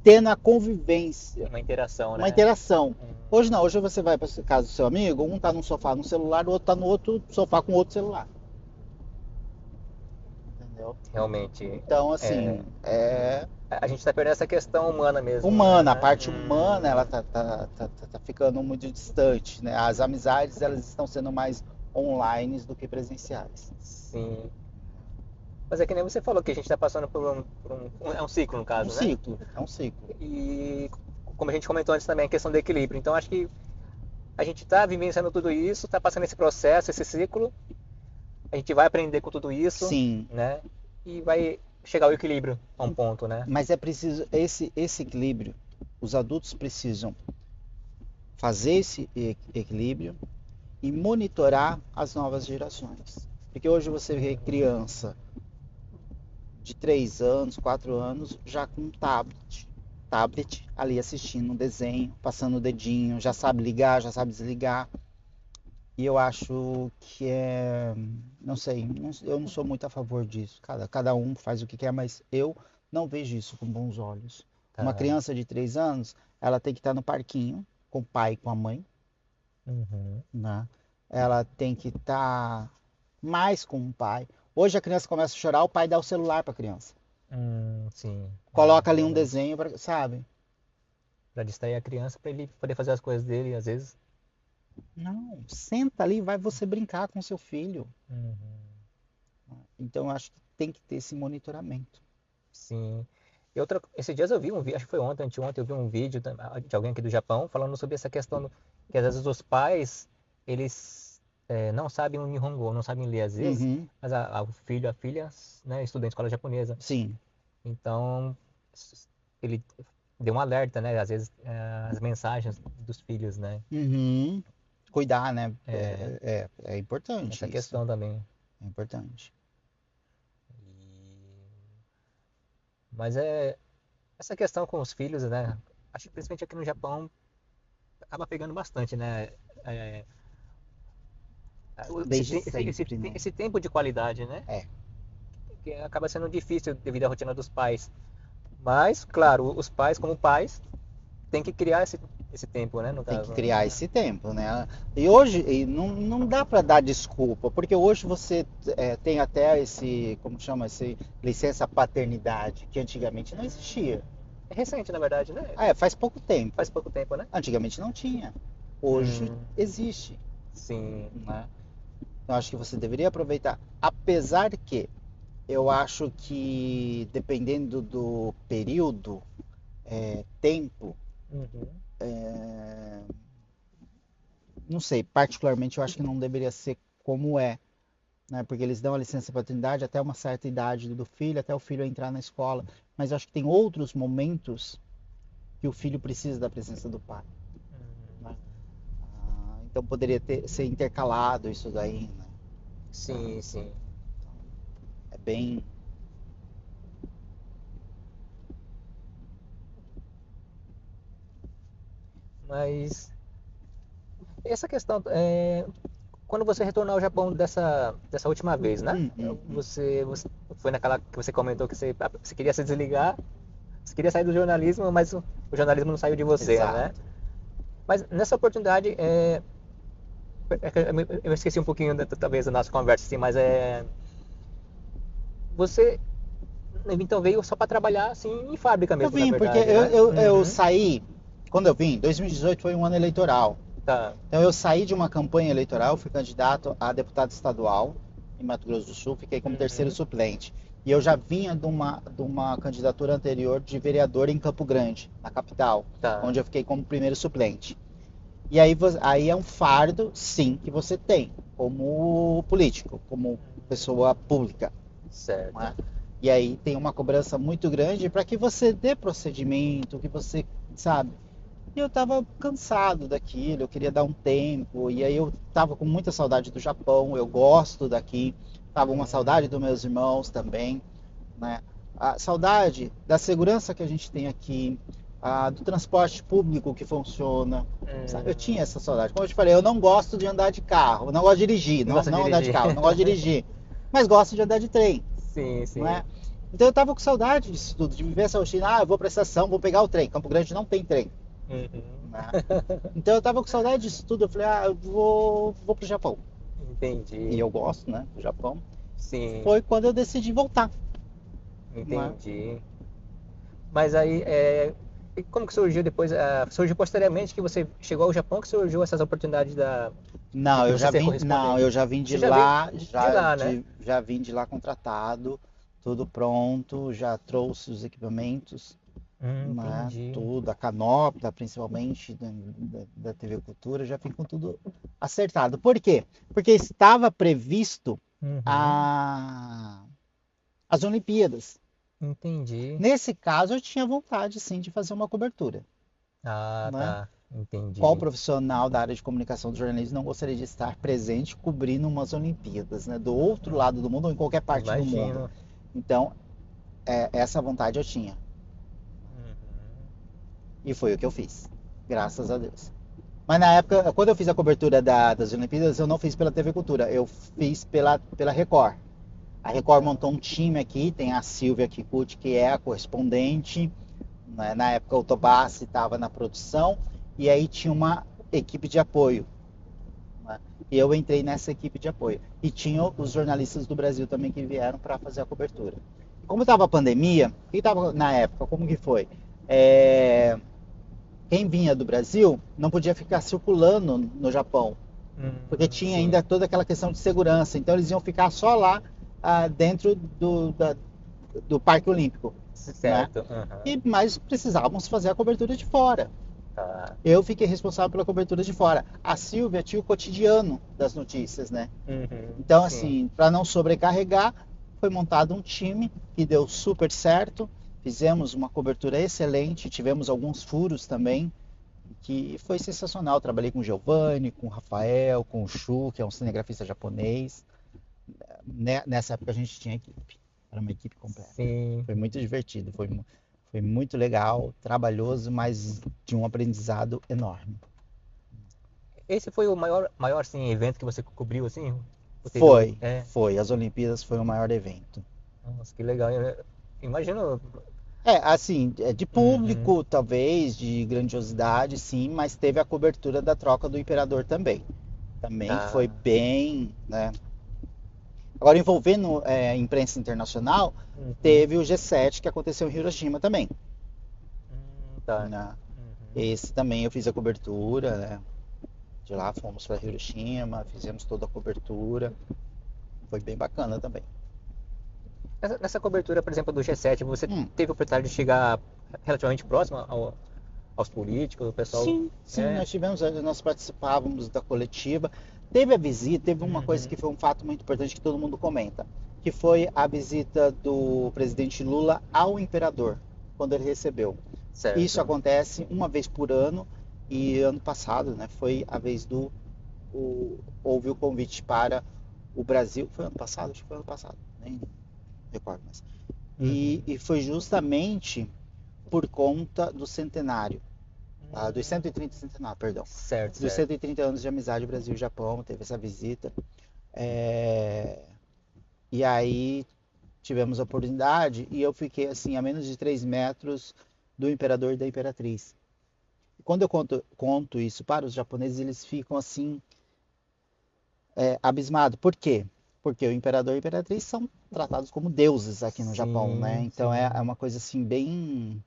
tendo a convivência, Uma interação, uma né? interação. Hum, Hoje não, hoje você vai para casa do seu amigo, um tá num sofá no celular, o outro tá no outro sofá com outro celular. Entendeu? realmente, Então, é, assim, é a gente está perdendo essa questão humana mesmo, humana, a né? parte humana, ela tá ficando muito distante, né? As amizades, elas estão sendo mais online do que presenciais. Sim. Mas é que nem você falou que a gente está passando é um ciclo no caso, né? É um ciclo. E como a gente comentou antes também, a questão do equilíbrio. Então acho que a gente está vivenciando tudo isso, está passando esse processo, esse ciclo, a gente vai aprender com tudo isso, Sim, né? E vai chegar ao equilíbrio a um ponto, né? mas é preciso esse equilíbrio. Os adultos precisam fazer esse equilíbrio e monitorar as novas gerações. Porque hoje você vê criança de 3 anos, 4 anos, já com tablet ali assistindo um desenho, passando o dedinho, já sabe ligar, já sabe desligar. E eu acho que não sei, eu não sou muito a favor disso. Cada um faz o que quer, mas eu não vejo isso com bons olhos. Uma Tá. criança de 3 anos, ela tem que estar no parquinho com o pai e com a mãe, Uhum. né? Ela tem que estar mais com o pai. Hoje a criança começa a chorar, o pai dá o celular para a criança. Sim, Coloca ali um realmente. desenho, sabe? Para distrair a criança, para ele poder fazer as coisas dele, às vezes. Não, senta ali, vai você brincar com seu filho. Uhum. Então eu acho que tem que ter esse monitoramento. Sim. Esses dias eu vi um vídeo, acho que foi ontem, anteontem, eu vi um vídeo de alguém aqui do Japão falando sobre essa questão que às vezes os pais, eles não sabem o Nihongo, não sabem ler às vezes, Uhum, mas o filho, a filha, né, estuda em escola japonesa. sim. Então, ele deu um alerta, né, às vezes as mensagens dos filhos, né, Uhum. Cuidar, né? é, É importante essa isso. questão também. É importante. Mas essa questão com os filhos, né, acho que principalmente aqui no Japão, acaba pegando bastante, né, é, Desde sempre, né? esse tempo de qualidade, né? É. Que acaba sendo difícil devido à rotina dos pais. Mas, claro, os pais, como pais, têm que criar esse tempo, né? No Tem que caso. criar esse tempo, né? E hoje não dá para dar desculpa, porque hoje você tem até esse, como chama, esse licença paternidade, que antigamente não existia. É recente, na verdade, né? Faz pouco tempo. Faz pouco tempo, né? Antigamente não tinha. Hoje Hum, existe, sim. né? Eu acho que você deveria aproveitar, apesar que eu acho que dependendo do período, tempo, Uhum. não sei, particularmente eu acho que não deveria ser como é. né? Porque eles dão a licença paternidade até uma certa idade do filho, até o filho entrar na escola. Mas eu acho que tem outros momentos que o filho precisa da presença do pai, né? Então poderia ser intercalado isso daí, né? Sim, sim. É bem. Mas essa questão, quando você retornou ao Japão dessa última vez, né? Hum. Você foi naquela que você comentou que você queria se desligar, você queria sair do jornalismo, mas o jornalismo não saiu de você, né? Exato. Mas nessa oportunidade, eu esqueci um pouquinho talvez da nossa conversa, assim, mas você então veio só para trabalhar assim em fábrica Eu mesmo, na vim, porque verdade, né? eu Uhum, saí, quando eu vim, 2018 foi um ano eleitoral. tá. Então eu saí de uma campanha eleitoral, fui candidato a deputado estadual em Mato Grosso do Sul, fiquei como terceiro Uhum, suplente. E eu já vinha de uma candidatura anterior de vereador em Campo Grande, na capital, tá. onde eu fiquei como primeiro suplente. E aí é um fardo, sim, que você tem como político, como pessoa pública, não Certo. é? E aí tem uma cobrança muito grande para que você dê procedimento, que você, sabe? E eu tava cansado daquilo, eu queria dar um tempo, e aí eu tava com muita saudade do Japão, eu gosto daqui, tava uma saudade dos meus irmãos também, né? A saudade da segurança que a gente tem aqui, do transporte público que funciona, sabe? Eu tinha essa saudade. Como eu te falei, eu não gosto de andar de carro, eu não gosto de dirigir, Não não, gosta de não andar de dirigir? carro, não gosto de dirigir, mas gosto de andar de trem, Sim, não sim. é? Então eu tava com saudade disso tudo, de viver essa rotina. Eu vou pra estação, vou pegar o trem. Campo Grande não tem trem, Uhum. né? Então eu tava com saudade disso tudo. Eu falei, eu vou pro Japão. E Entendi. eu gosto, né, do Japão. Sim, Foi quando eu decidi voltar, né? entendi. Mas aí, e como que surgiu depois? Surgiu posteriormente que você chegou ao Japão, que surgiu essas oportunidades Não, de eu você já ser vim, não, eu correspondente? já vim de Você já veio lá, de lá, né? já vim de lá contratado, tudo pronto, já trouxe os equipamentos, né? Entendi. Tudo, a canopla, principalmente da TV Cultura, já vim com tudo acertado. Por quê? Porque estava previsto Uhum. a, as Olimpíadas. Entendi. Nesse caso, eu tinha vontade, sim, de fazer uma cobertura, Ah, né? tá. Qual Entendi. profissional da área de comunicação do jornalismo não gostaria de estar presente cobrindo umas Olimpíadas, né? Do outro lado do mundo ou em qualquer parte do mundo. Imagino. Então, essa vontade eu tinha. Uhum. E foi o que eu fiz. Graças a Deus. Mas na época, quando eu fiz a cobertura das Olimpíadas, eu não fiz pela TV Cultura, eu fiz pela Record. A Record montou um time aqui, tem a Silvia Kikuchi, que é a correspondente, né? Na época o Tobassi estava na produção, e aí tinha uma equipe de apoio, né? E eu entrei nessa equipe de apoio. E tinha os jornalistas do Brasil também que vieram para fazer a cobertura. Como estava a pandemia, o que estava na época? Como que foi? É, quem vinha do Brasil não podia ficar circulando no Japão, porque tinha Sim. ainda toda aquela questão de segurança. Então eles iam ficar só lá, dentro do Parque Olímpico, né? Certo. Uhum. Mas precisávamos fazer a cobertura de fora. Tá. Eu fiquei responsável pela cobertura de fora. A Silvia tinha o cotidiano das notícias, né? Uhum. Então, Sim. assim, para não sobrecarregar, foi montado um time que deu super certo. Fizemos uma cobertura excelente, tivemos alguns furos também, que foi sensacional. Trabalhei com o Giovanni, com o Rafael, com o Shu, que é um cinegrafista japonês. Nessa época a gente tinha equipe, era uma equipe completa. Sim. Foi muito divertido, foi muito legal, trabalhoso, mas de um aprendizado enorme. Esse foi o maior assim, evento que você cobriu, assim? Ou teve outro? Foi. As Olimpíadas foi o maior evento. Nossa, que legal. Imagino. Assim, de Uhum. público, talvez, de grandiosidade, sim, mas teve a cobertura da troca do imperador também. Também foi Tá. bem, né? Agora, envolvendo imprensa internacional, Uhum. teve o G7 que aconteceu em Hiroshima também, Tá. né? Uhum. Esse também eu fiz a cobertura, né? De lá fomos para Hiroshima, fizemos toda a cobertura. Foi bem bacana também. Nessa cobertura, por exemplo, do G7, você Hum, teve a oportunidade de chegar relativamente próximo aos políticos, o pessoal. sim, É. nós participávamos da coletiva. Teve a visita, teve uma coisa Uhum. que foi um fato muito importante que todo mundo comenta, que foi a visita do presidente Lula ao imperador, quando ele recebeu. Isso Certo. acontece uma vez por ano e ano passado, né, foi a vez houve o convite para o Brasil, foi ano passado? Acho que foi ano passado, nem recordo mais. E, Uhum. e foi justamente por conta do centenário, dos Hum, 130 centenário, perdão, certo, dos certo. 130 anos de amizade Brasil e Japão, teve essa visita. É, e aí tivemos a oportunidade e eu fiquei assim a menos de 3 metros do imperador e da imperatriz. Quando eu conto isso para os japoneses, eles ficam assim abismados. Por quê? Porque o imperador e a imperatriz são tratados como deuses aqui no Japão, né? Sim, Então é sim. uma coisa assim bem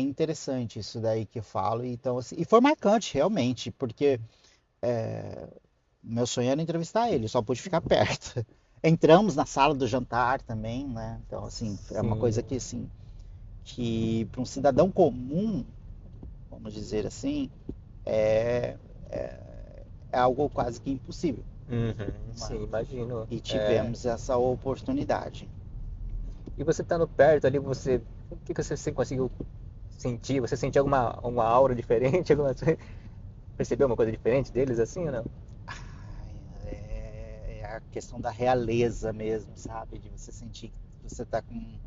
interessante isso daí que eu falo. Então, assim, e foi marcante realmente, porque meu sonho era entrevistar ele, só pude ficar perto. Entramos na sala do jantar também, né? Então, assim, é uma coisa que, Sim. assim, que para um cidadão comum, vamos dizer assim, é, é algo quase que impossível, Uhum, né? sim, imagino. E É, tivemos essa oportunidade. e você estando perto ali, o que que você conseguiu sentir? Você sentiu alguma aura diferente? Percebeu uma coisa diferente deles assim ou não? É a questão da realeza mesmo, sabe? De você sentir que você tá com,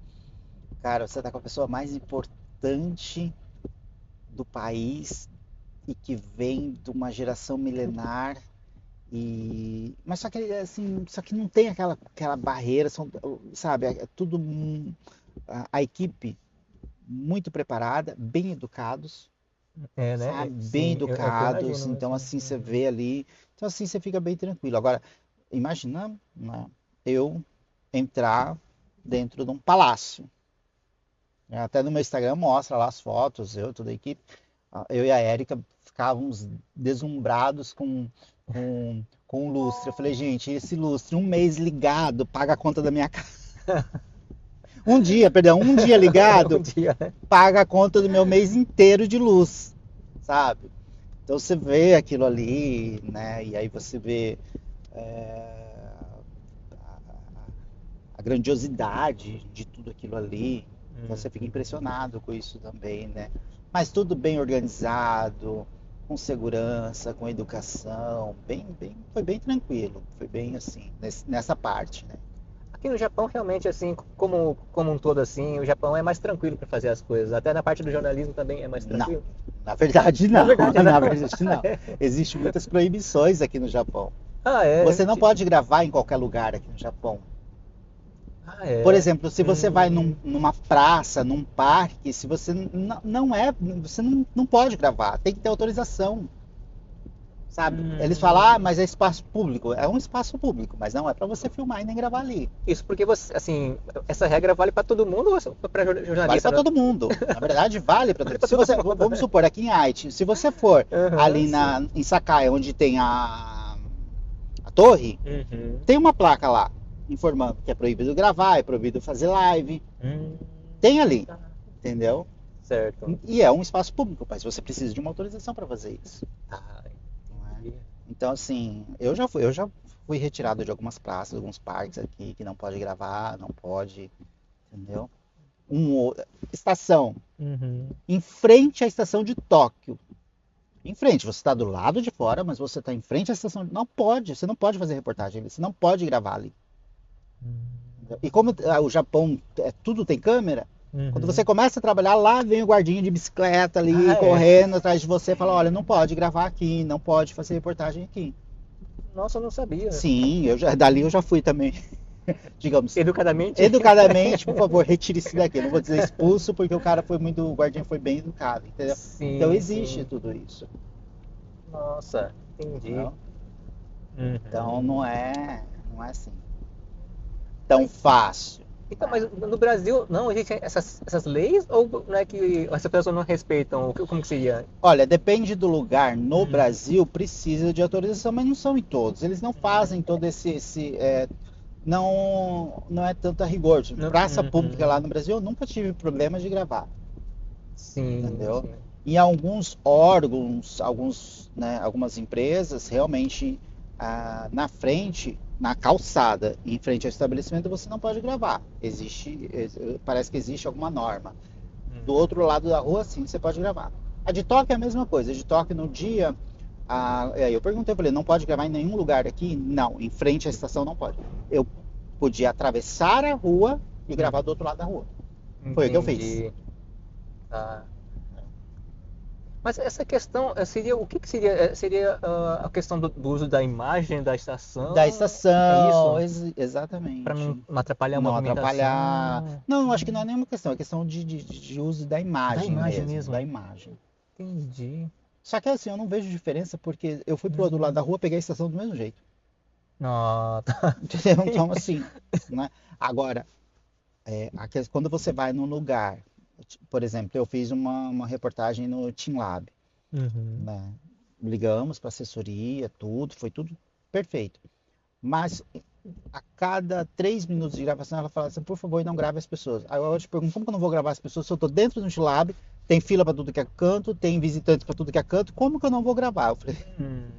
cara, você tá com a pessoa mais importante do país e que vem de uma geração milenar. Mas só que assim, só que não tem aquela barreira, sabe, é tudo a equipe muito preparada, bem educados, É, né? sabe, bem Sim, é o que eu educados, imagino então mesmo. assim você Uhum. vê ali, então assim você fica bem tranquilo. Agora, imagina, né, eu entrar dentro de um palácio. Até no meu Instagram mostra lá as fotos, toda a equipe. Eu e a Érica ficávamos deslumbrados com o lustre. Eu falei, gente, esse lustre, um mês ligado, paga a conta da minha casa. Um dia Um ligado, dia, né? paga a conta do meu mês inteiro de luz, sabe? Então você vê aquilo ali, né? E aí você vê é, a grandiosidade de tudo aquilo ali. Então você fica Uhum. impressionado com isso também, né? Mas tudo bem organizado, com segurança, com educação, foi bem tranquilo, foi bem assim, nessa parte, né? Aqui no Japão, realmente, assim, como um todo, assim, o Japão é mais tranquilo para fazer as coisas. Até na parte do jornalismo também é mais Não, tranquilo. na verdade Na não, verdade, não. na verdade não. Existem muitas proibições aqui no Japão. Ah, é? Você não pode gravar em qualquer lugar aqui no Japão. Ah, Por é? exemplo, se você vai numa praça, num parque, se você você não pode gravar, tem que ter autorização, sabe? Eles falam, Hum. mas é espaço público. É um espaço público, mas não é para você filmar e nem gravar ali. Isso porque você, assim, essa regra vale para todo mundo ou só para Vale jornalista, para né? todo mundo. Na verdade, vale para todo Vale mundo. para Se todo você, mundo, vamos né? supor, aqui em Haiti, se você for Aham, ali sim. em Sakai, onde tem a torre, Uhum. tem uma placa lá informando que é proibido gravar, é proibido fazer live. Hum, Tem ali, tá. entendeu? Certo. E é um espaço público, mas você precisa de uma autorização para fazer isso. Ah, Não é? entendi. Então, assim, eu já fui retirado de algumas praças, alguns parques aqui que não pode gravar, não pode, entendeu? Estação, Uhum. em frente à estação de Tóquio. Em frente, você está do lado de fora, mas você está em frente à estação. Não pode, você não pode fazer reportagem ali, você não pode gravar ali. E como o Japão tudo tem câmera, quando você Uhum. começa a trabalhar, lá vem o guardinha de bicicleta ali, Ah, é. correndo atrás de você, e fala, olha, não pode gravar aqui, não pode fazer reportagem aqui. Nossa, eu não sabia. Sim, dali eu já fui também, digamos, Educadamente? educadamente, por favor, retire-se daqui. Eu não vou dizer expulso, porque o guardinha foi bem educado, entendeu? Então Sim, existe sim. tudo isso, Nossa, entendi. entendeu? Então Uhum. não é assim tão Mas, fácil, então, né? mas no Brasil não existem essas leis ou não é que essas pessoas não respeitam? Como que seria? Olha, depende do lugar. No Uhum. Brasil precisa de autorização, mas não são em todos. Eles não fazem todo não é tanto a rigor. Praça pública lá Uhum. no Brasil, eu nunca tive problema de gravar, Sim, entendeu? sim. E alguns órgãos, algumas empresas realmente. na frente, na calçada, em frente ao estabelecimento, você não pode gravar. Parece que existe alguma norma. Do outro lado da rua, sim, você pode gravar. A de toque é a mesma coisa. A de toque no dia, aí eu perguntei, eu falei, não pode gravar em nenhum lugar aqui? Não, em frente à estação não pode. Eu podia atravessar a rua e gravar do outro lado da rua. Foi o que eu fiz. Entendi. Tá. Mas essa questão seria o que que seria? Seria a questão do uso da imagem da estação? Da É estação, isso? Para exatamente. não atrapalhar a Não atrapalhar. movimentação. Não, acho que não é nenhuma questão, é questão de uso da Da imagem imagem mesmo, da mesmo. imagem. Entendi. Só que assim, eu não vejo diferença porque eu fui pro outro lado da rua, peguei a estação do mesmo jeito. Não, tá. Entendeu? Então, assim, né? Agora, quando você vai num lugar, por exemplo, eu fiz uma reportagem no Team Lab, Uhum. né? Ligamos para assessoria, tudo, foi tudo perfeito. Mas a cada 3 minutos de gravação ela fala assim, por favor, não grave as pessoas. Aí eu te pergunto, como que eu não vou gravar as pessoas se eu estou dentro do Team Lab, tem fila para tudo que é canto, tem visitantes para tudo que é canto, como que eu não vou gravar? Eu falei, Hum,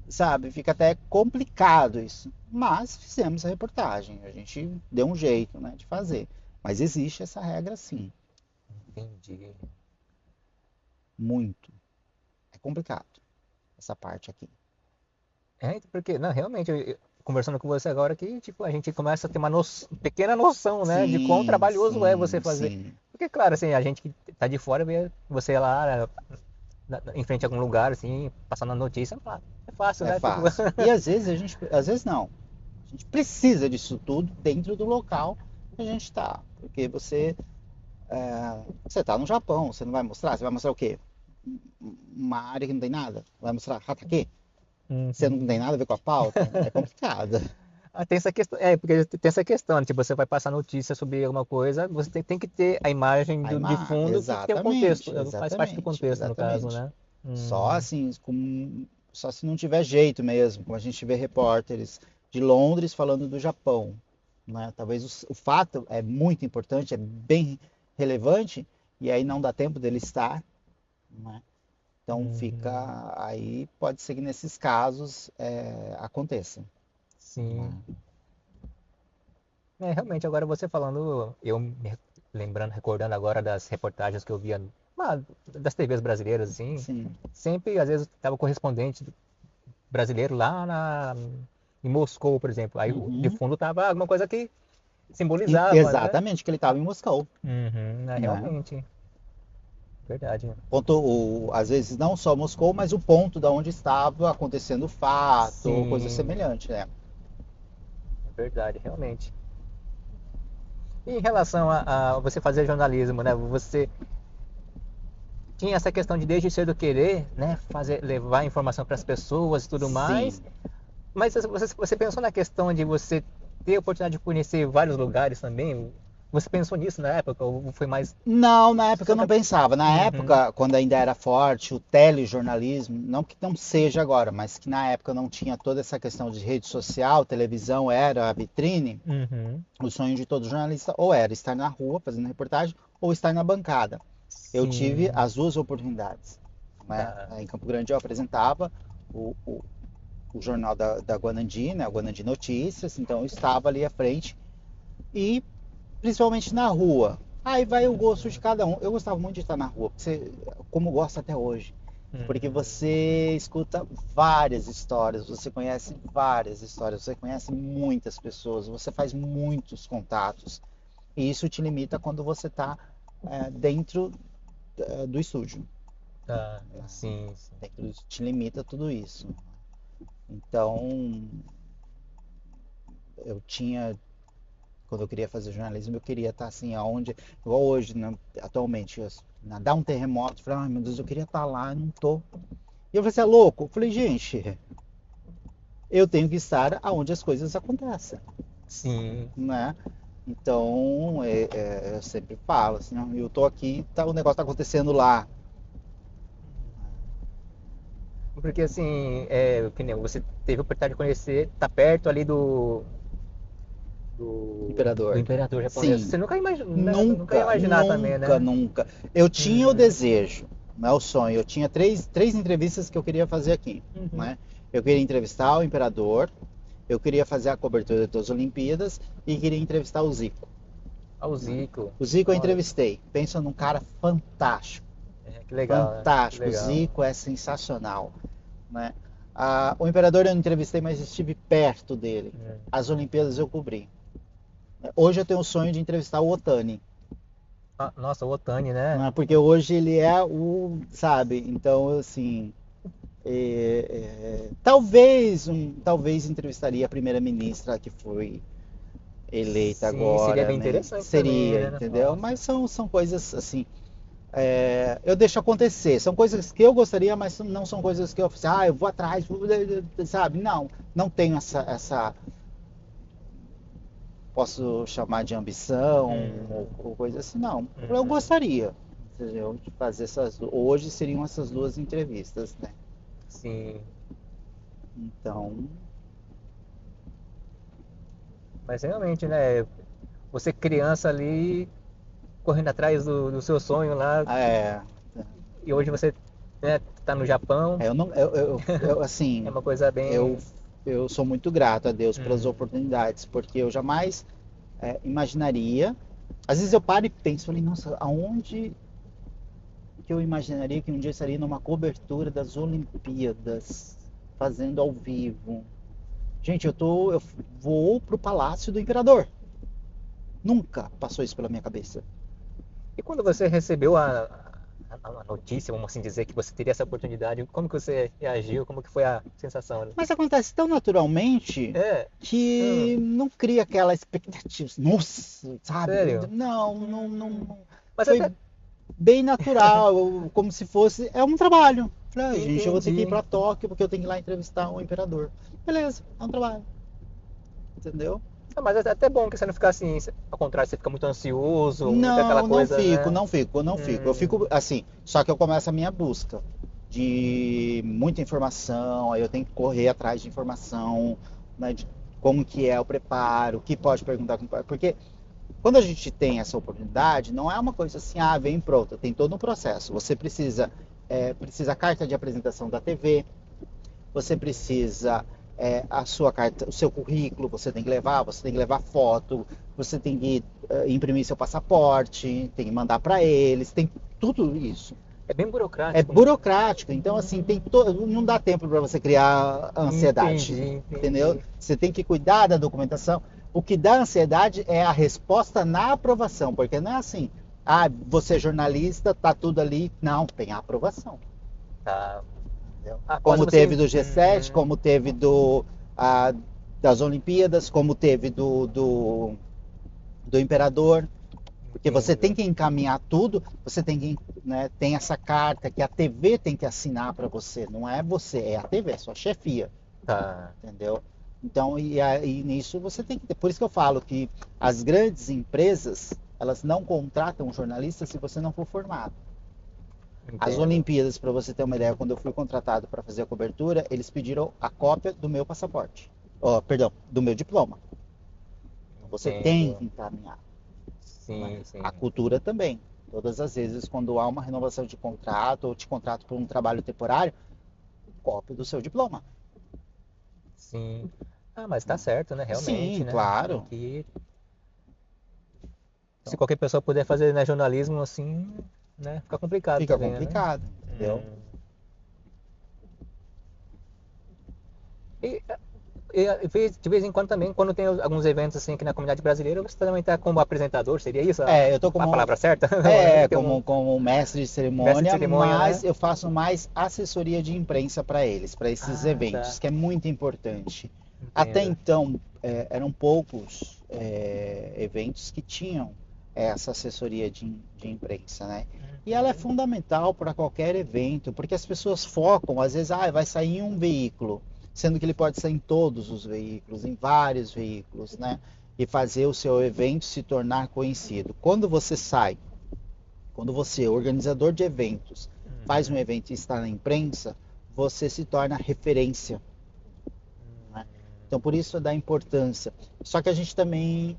sabe, fica até complicado isso. Mas fizemos a reportagem, a gente deu um jeito, né, de fazer. Mas existe essa regra sim, entendi. muito. É complicado essa parte aqui. Porque, não, realmente, conversando com você agora que, tipo, a gente começa a ter uma pequena noção, né, de quão Sim, trabalhoso é você sim, fazer. sim. Porque, claro, assim, a gente que tá de fora vê você lá em frente a algum lugar, assim, passando a notícia, é fácil, É né? Tipo, fácil. E às vezes não. A gente precisa disso tudo dentro do local que a gente está. Porque você está no Japão, você não vai mostrar? Você vai mostrar o quê? Uma área que não tem nada? Vai mostrar hatake? Você não Uhum. tem nada a ver com a pauta? É complicado. Tem essa questão, porque tem essa questão, né? Tipo, você vai passar notícia sobre alguma coisa, você tem que ter a imagem de fundo que tem o contexto, Exatamente, faz parte do exatamente, contexto, no caso, exatamente. né? Só Hum, assim, só se não tiver jeito mesmo, como a gente vê repórteres de Londres falando do Japão, né? Talvez o fato é muito importante, é bem relevante, e aí não dá tempo dele estar, né? Então uhum. fica aí, pode ser que nesses casos aconteça, Sim. né? Realmente, agora você falando, lembrando, recordando agora das reportagens que eu via das TVs brasileiras, assim, Sim. sempre, às vezes, tava o correspondente brasileiro lá em Moscou, por exemplo. Aí de Uhum. fundo tava alguma coisa que simbolizava, né? Exatamente, que ele estava em Moscou, Uhum, né? realmente, verdade. Às vezes não só Moscou, mas o ponto da onde estava acontecendo o fato, ou coisa Sim, semelhante, né? é verdade, realmente. E em relação a você fazer jornalismo, né? Você tinha essa questão de desde cedo querer, né, levar informação para as pessoas e tudo mais. Sim. Mas você pensou na questão de você ter a oportunidade de conhecer vários lugares também? Você pensou nisso na época ou foi mais Não, na época eu só não pensava. Na Uhum, época, quando ainda era forte o telejornalismo, não que não seja agora, mas que na época não tinha toda essa questão de rede social, televisão era a vitrine, uhum, o sonho de todo jornalista ou era estar na rua fazendo reportagem ou estar na bancada. Eu tive sim, as duas oportunidades, né? tá, Em Campo Grande eu apresentava o, o, o jornal da Guanandi, né? O Guanandi Notícias, então eu estava ali à frente e principalmente na rua. Aí vai o gosto de uhum, cada um. Eu gostava muito de estar na rua, como gosto até hoje. Porque uhum, você escuta várias histórias, você conhece várias histórias, você conhece muitas pessoas, você faz muitos contatos. E isso te limita quando você está dentro do estúdio. tá, sim, sim. Te limita tudo isso. Então, eu tinha quando eu queria fazer jornalismo, eu queria estar assim, aonde, igual hoje, né, atualmente, dá um terremoto, eu falei, ai meu Deus, eu queria estar lá, não tô. E eu falei, você é louco? Eu falei, gente, eu tenho que estar aonde as coisas acontecem, Sim, né? Então, eu sempre falo assim, não, eu tô aqui, tá, o negócio tá acontecendo lá. porque assim, que nem você teve a oportunidade de conhecer, tá perto ali do Imperador. imperador japonês. Sim, Você nunca imagina, né? Nunca ia nunca, imaginar também, nunca, né? nunca. Eu tinha o Uhum, desejo, não é o sonho. Eu tinha três entrevistas que eu queria fazer aqui, uhum, né? Eu queria entrevistar o imperador, eu queria fazer a cobertura das Olimpíadas e queria entrevistar o Zico. Ah, o Zico. O Zico eu Olha, entrevistei. Pensa num cara fantástico. que legal, né? Que Fantástico. O legal. Zico é sensacional, né? O imperador eu não entrevistei, mas estive perto dele. Hum. As Olimpíadas eu cobri. Hoje eu tenho o sonho de entrevistar o Otani, Ah, nossa, o Otani, né? né? Porque hoje ele é o, sabe? Então, assim, talvez entrevistaria a primeira-ministra que foi eleita Sim, seria agora, bem né? interessante também, Seria, né? entendeu? Nossa. Mas são coisas assim. Eu deixo acontecer. São coisas que eu gostaria, mas não são coisas que eu vou atrás, sabe? Não tenho essa posso chamar de ambição ou coisa assim, não. Eu Uhum. gostaria, entendeu? De fazer hoje seriam essas duas entrevistas, né? Sim. Então, Mas realmente, né? Você criança ali, correndo atrás do seu sonho lá, é, e hoje você, né, tá no Japão, eu não, é assim, uma coisa eu, bem. eu sou muito grato a Deus pelas Hum, oportunidades, porque eu jamais imaginaria. Às vezes eu paro e penso, falei, nossa, aonde que eu imaginaria que um dia estaria numa cobertura das Olimpíadas, fazendo ao vivo. Gente, eu vou pro Palácio do Imperador. Nunca passou isso pela minha cabeça. E quando você recebeu a notícia, vamos assim dizer, que você teria essa oportunidade, como que você reagiu? Como que foi a sensação ali? Mas acontece tão naturalmente É, que não cria aquela expectativa. Nossa, sabe? sério? Não. Mas Foi até bem natural, como se fosse. É um trabalho. Falei, gente, eu vou ter que ir entendi. para Tóquio porque eu tenho que ir lá entrevistar o imperador. Beleza, é um trabalho. Entendeu? Ah, mas é até bom que você não ficar assim, ao contrário, você fica muito ansioso, muito aquela Não, não coisa, fico, né? não fico, não fico. Eu fico assim, só que eu começo a minha busca de muita informação, aí eu tenho que correr atrás de informação, né, de como que é o preparo, o que pode perguntar, porque quando a gente tem essa oportunidade, não é uma coisa assim, vem pronta, tem todo um processo. Você precisa a carta de apresentação da TV, você precisa a sua carta, o seu currículo, você tem que levar foto, você tem que imprimir seu passaporte, tem que mandar para eles, tem tudo isso. É bem É burocrático, né? burocrático, então assim, não dá tempo para você criar ansiedade, Entendi, entendeu? entendi. Você tem que cuidar da documentação. O que dá ansiedade é a resposta na aprovação, porque não é assim, você é jornalista, tá tudo ali. Não, tem a aprovação. Tá. Entendeu? Após Como você. teve do G7, como teve a, das Olimpíadas, como teve do Imperador. Porque você Entendi. tem que encaminhar tudo, você tem que, né, tem essa carta que a TV tem que assinar para você, não é você, é a TV, é sua chefia, Tá. entendeu? Então, e nisso você tem que ter. Por isso que eu falo que as grandes empresas, elas não contratam jornalistas se você não for formado. As Entendo. Olimpíadas, para você ter uma ideia, quando eu fui contratado para fazer a cobertura, eles pediram a cópia do meu passaporte. Perdão, do meu diploma. Você tem Entendo. que encaminhar. Né? Sim, sim. A cultura também. Todas as vezes, quando há uma renovação de contrato ou te contrato por um trabalho temporário, cópia do seu diploma. Sim. Ah, mas tá certo, né? Realmente, Sim, né? Tem claro. que. Se Então, qualquer pessoa puder fazer, né, jornalismo assim, né? Fica complicado fica também, né? complicado, entendeu? Hum. E, de vez em quando também, quando tem alguns eventos assim aqui na comunidade brasileira, você também está como apresentador, seria isso Eu tô a como palavra certa? Tem um como mestre de mestre de cerimônia, cerimônia, mas né? eu faço mais assessoria de imprensa para eles, para esses Ah, eventos, tá. que é muito importante. Até Entendo. então, eram poucos eventos que tinham essa assessoria de imprensa, né? E ela é Uhum. fundamental para qualquer evento, porque as pessoas focam, às vezes, vai sair em um veículo, sendo que ele pode sair em todos os veículos, em vários veículos, né? E fazer o seu evento se tornar conhecido. Quando você, organizador de eventos, faz um Uhum. evento e está na imprensa, você se torna referência. Né? Então, por isso da importância. Só que a gente também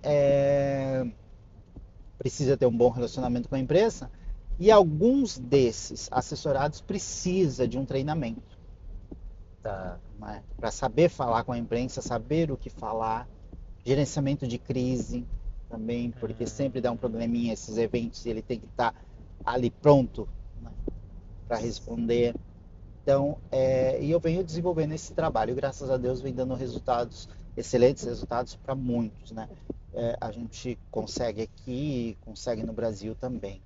precisa ter um bom relacionamento com a empresa e alguns desses assessorados precisa de um treinamento. Tá. né? Para saber falar com a imprensa, saber o que falar, gerenciamento de crise também, porque sempre dá um Hum, probleminha esses eventos e ele tem que estar ali pronto, né, para responder. Então, e eu venho desenvolvendo esse trabalho, graças a Deus vem dando resultados, excelentes resultados para muitos, né? A gente consegue aqui, consegue no Brasil também.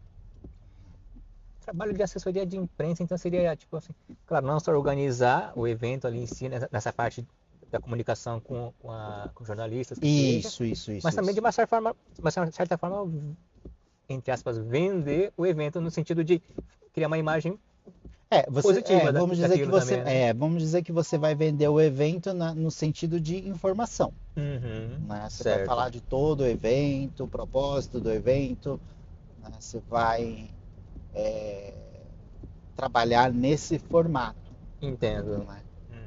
trabalho de assessoria de imprensa, então seria tipo assim, claro, não só organizar o evento ali em si, nessa parte da comunicação com jornalistas que seja, Isso, isso, mas isso, também de isso. uma certa forma, entre aspas, vender o evento no sentido de criar uma imagem positiva daquilo também, né? Vamos dizer que você vai vender o evento no sentido de informação, Uhum, né? Você vai certo. falar de todo o evento, o propósito do evento, né? Você vai trabalhar nesse formato, Entendo. né? Uhum.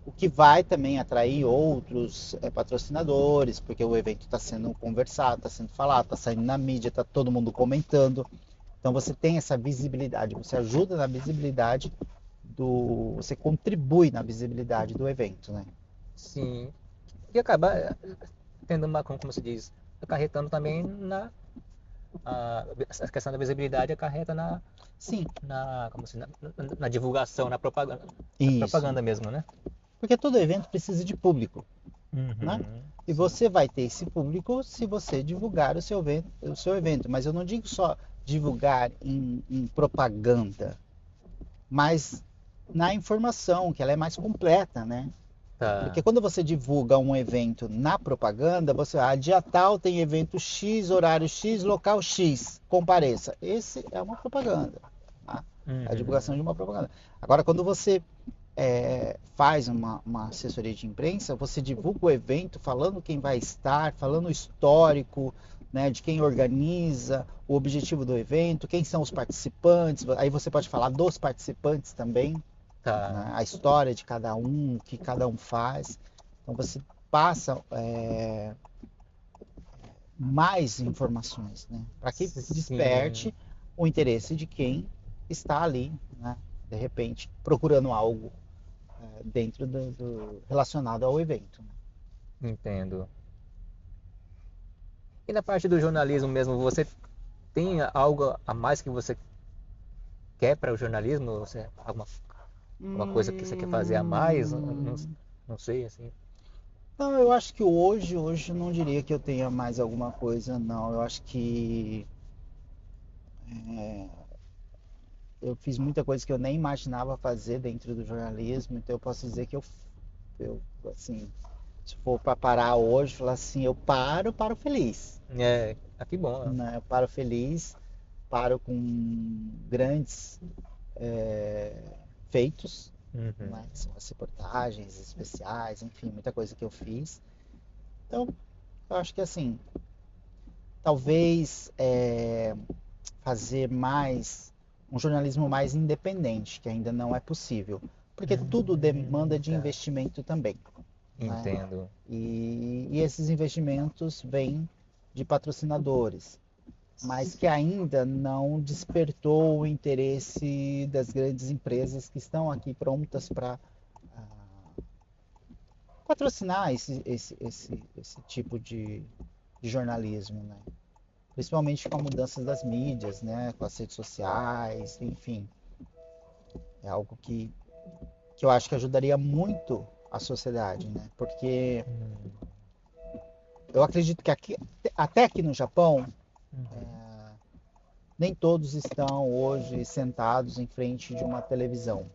O que vai também atrair outros patrocinadores, porque o evento está sendo conversado, está sendo falado, está saindo na mídia, está todo mundo comentando. Então você tem essa visibilidade, você ajuda na visibilidade você contribui na visibilidade do evento, né? Sim. E acaba tendo uma, como se diz, acarretando também essa questão da visibilidade acarreta Sim, na divulgação, na isso. propaganda mesmo, né? Porque todo evento precisa de público, né? Uhum, E sim. você vai ter esse público se você divulgar o seu evento. Mas eu não digo só divulgar em propaganda, mas na informação, que ela é mais completa, né? Porque Tá. quando você divulga um evento na propaganda, dia tal tem evento X, horário X, local X, compareça. Esse é uma propaganda, tá? É a divulgação Uhum. de uma propaganda. Agora, quando você faz uma assessoria de imprensa, você divulga o evento falando quem vai estar, falando o histórico, né, de quem organiza, o objetivo do evento, quem são os participantes. Aí você pode falar dos participantes também, Tá. né, a história de cada um, o que cada um faz. Então você passa mais informações, né, para que Sim. desperte o interesse de quem está ali, né, de repente procurando algo dentro relacionado ao evento. Entendo. E na parte do jornalismo mesmo, você tem algo a mais que você quer para o jornalismo? Alguma coisa que você quer fazer a mais? Não, Hum, não sei, assim. não, eu acho que hoje eu não diria que eu tenha mais alguma coisa, não. Eu acho que eu fiz muita coisa que eu nem imaginava fazer dentro do jornalismo, então eu posso dizer que assim, se for para parar hoje, falar assim, eu paro feliz, Que bom. né? Eu paro feliz, paro com grandes feitos, Uhum. né? Que são as reportagens especiais, enfim, muita coisa que eu fiz. Então, eu acho que assim, talvez fazer mais um jornalismo mais independente, que ainda não é possível, porque tudo demanda de Tá. investimento também, né? Entendo. E esses investimentos vêm de patrocinadores, mas que ainda não despertou o interesse das grandes empresas que estão aqui prontas para patrocinar esse tipo de jornalismo, né? Principalmente com a mudança das mídias, né? Com as redes sociais, enfim. É algo que eu acho que ajudaria muito a sociedade, né? Porque Hum, eu acredito que até aqui no Japão, uhum. nem todos estão hoje sentados em frente de uma televisão.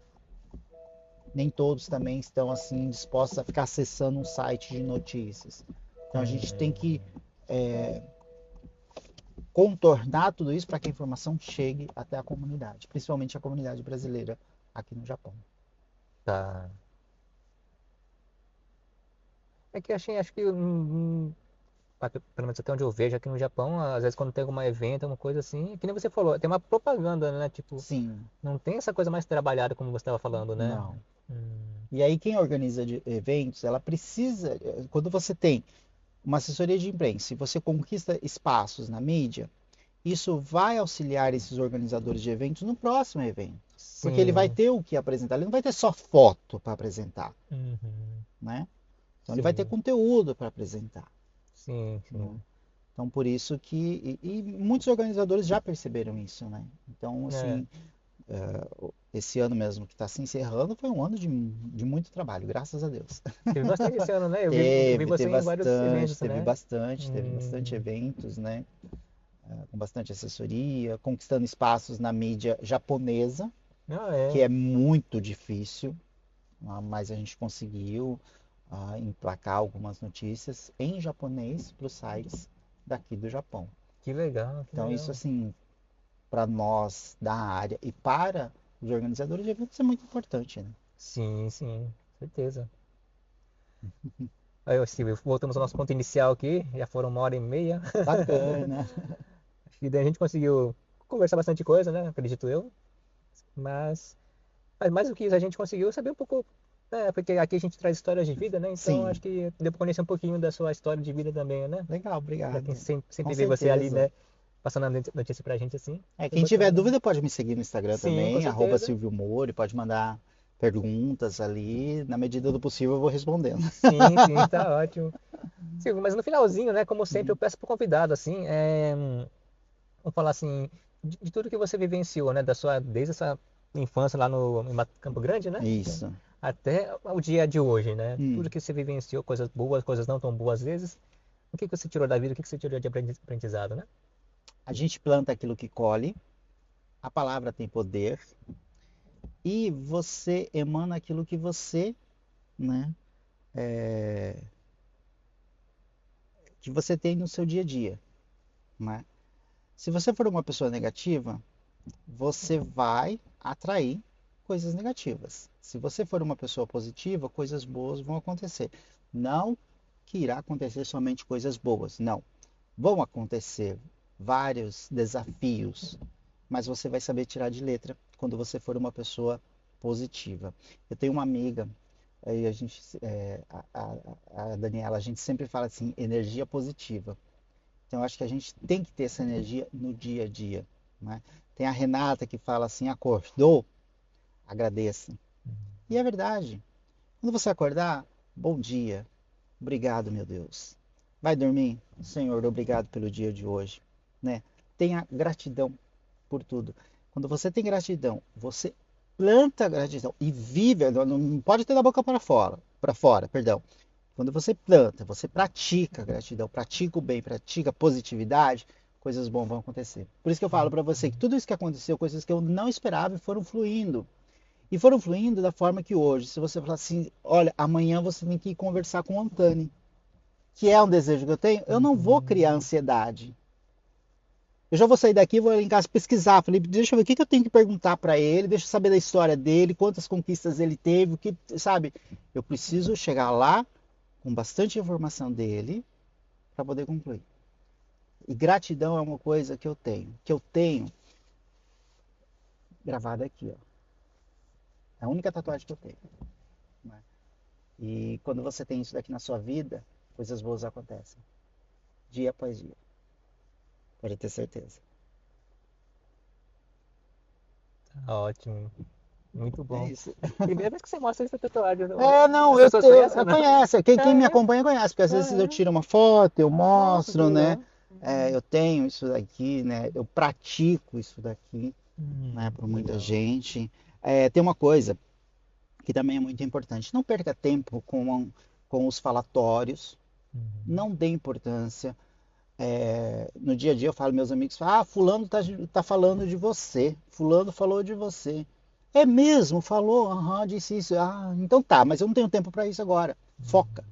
Nem todos também estão assim dispostos a ficar acessando um site de notícias. Então a gente tem que Hum, contornar tudo isso para que a informação chegue até a comunidade, principalmente a comunidade brasileira aqui no Japão. tá. É que eu achei, acho que, pelo menos até onde eu vejo aqui no Japão, às vezes quando tem algum evento, alguma coisa assim, que nem você falou, tem uma propaganda, né? Tipo, Sim, não tem essa coisa mais trabalhada como você estava falando, né? não. Hum, E aí quem organiza eventos, ela precisa, quando você tem uma assessoria de imprensa e você conquista espaços na mídia, isso vai auxiliar esses organizadores de eventos no próximo evento. Porque ele vai Sim. ter o que apresentar, ele não vai ter só foto para apresentar, Uhum. né? Então ele vai ter Sim. conteúdo para apresentar, Sim, né? sim. Então por isso que e muitos organizadores já perceberam isso, né? Então É. assim, esse ano mesmo que está se encerrando foi um ano de muito trabalho, graças a Deus. Teve bastante esse ano, né? Eu vi você Teve em vários bastante, eventos, né? teve bastante Hum. eventos, né? Com bastante assessoria, conquistando espaços na mídia japonesa, Ah, que é. é muito difícil, mas a gente conseguiu emplacar algumas notícias em japonês para os sites daqui do Japão. Que legal, que Então isso legal. assim, para nós da área e para os organizadores de eventos é muito importante, né? Sim, sim, certeza. Aí, Silvio, voltamos ao nosso ponto inicial aqui. Já foram 1h30. Bacana. Acho que daí a gente conseguiu conversar bastante coisa, né? Acredito eu. Mas, mas mais do que isso, a gente conseguiu saber um pouco, né? Porque aqui a gente traz histórias de vida, né? Então Sim, acho que deu pra conhecer um pouquinho da sua história de vida também, né? legal, Pra quem obrigado. Com sempre vê você ali, certeza. né? Passando a notícia pra gente assim. Foi Quem tiver bacana. dúvida pode me seguir no Instagram Sim, com também, certeza. Silvio Mori, pode mandar perguntas ali, na medida do possível eu vou respondendo. Sim, sim, tá ótimo. Silvio, mas no finalzinho, né? Como sempre, eu Uhum. peço pro convidado, assim, vamos falar assim, de tudo que você vivenciou, né? Desde essa infância lá no em Campo Grande, né? Isso. Até o dia de hoje, né? Tudo Hum. que você vivenciou, coisas boas, coisas não tão boas às vezes. O que você tirou da vida? O que você tirou de aprendizado, né? A gente planta aquilo que colhe, a palavra tem poder e você emana aquilo que você, né, que você tem no seu dia a dia, né? Se você for uma pessoa negativa, você vai atrair coisas negativas. Se você for uma pessoa positiva, coisas boas vão acontecer. Não que irá acontecer somente coisas boas, não. Vão acontecer vários desafios, mas você vai saber tirar de letra quando você for uma pessoa positiva. Eu tenho uma amiga, aí a gente, a Daniela, a gente sempre fala assim, energia positiva. Então, eu acho que a gente tem que ter essa energia no dia a dia, né? Tem a Renata que fala assim, acordou, agradeça. E é verdade. Quando você acordar, bom dia, obrigado, meu Deus. Vai dormir, Senhor, obrigado pelo dia de hoje, né? Tenha gratidão por tudo. Quando você tem gratidão, você planta gratidão e vive, não pode ter da boca para fora, perdão. Quando você planta, você pratica gratidão, pratica o bem, pratica positividade, coisas boas vão acontecer. Por isso que eu falo para você que tudo isso que aconteceu, coisas que eu não esperava e foram fluindo. E foram fluindo da forma que hoje, se você falar assim, olha, amanhã você tem que ir conversar com o Antani, que é um desejo que eu tenho, eu não vou criar Uhum. ansiedade. Eu já vou sair daqui, vou em casa pesquisar. Falei, deixa eu ver o que, que eu tenho que perguntar para ele, deixa eu saber da história dele, quantas conquistas ele teve, o que, sabe? Eu preciso chegar lá com bastante informação dele para poder concluir. E gratidão é uma coisa que eu tenho gravada aqui, ó. É a única tatuagem que eu tenho. Né? E quando você tem isso daqui na sua vida, coisas boas acontecem, dia após dia. Pode ter certeza. Tá ótimo. Muito É bom. isso. Primeira vez que você mostra essa tatuagem, Não, as pessoas conhecem ou não? conhece. Quem me Ah, é? acompanha conhece, porque às vezes eu Ah, tiro uma foto, eu é? Nossa, que mostro, né? legal. Eu tenho isso daqui, né? Eu pratico isso daqui, né? Para muita Legal. gente. Tem uma coisa que também é muito importante. Não perca tempo com os falatórios. Uhum. Não dê importância. No dia a dia eu falo, meus amigos falam, fulano tá falando de você. Fulano falou de você. É mesmo? Falou? Aham, disse isso. Ah, então tá, mas eu não tenho tempo para isso agora. Foca. Uhum.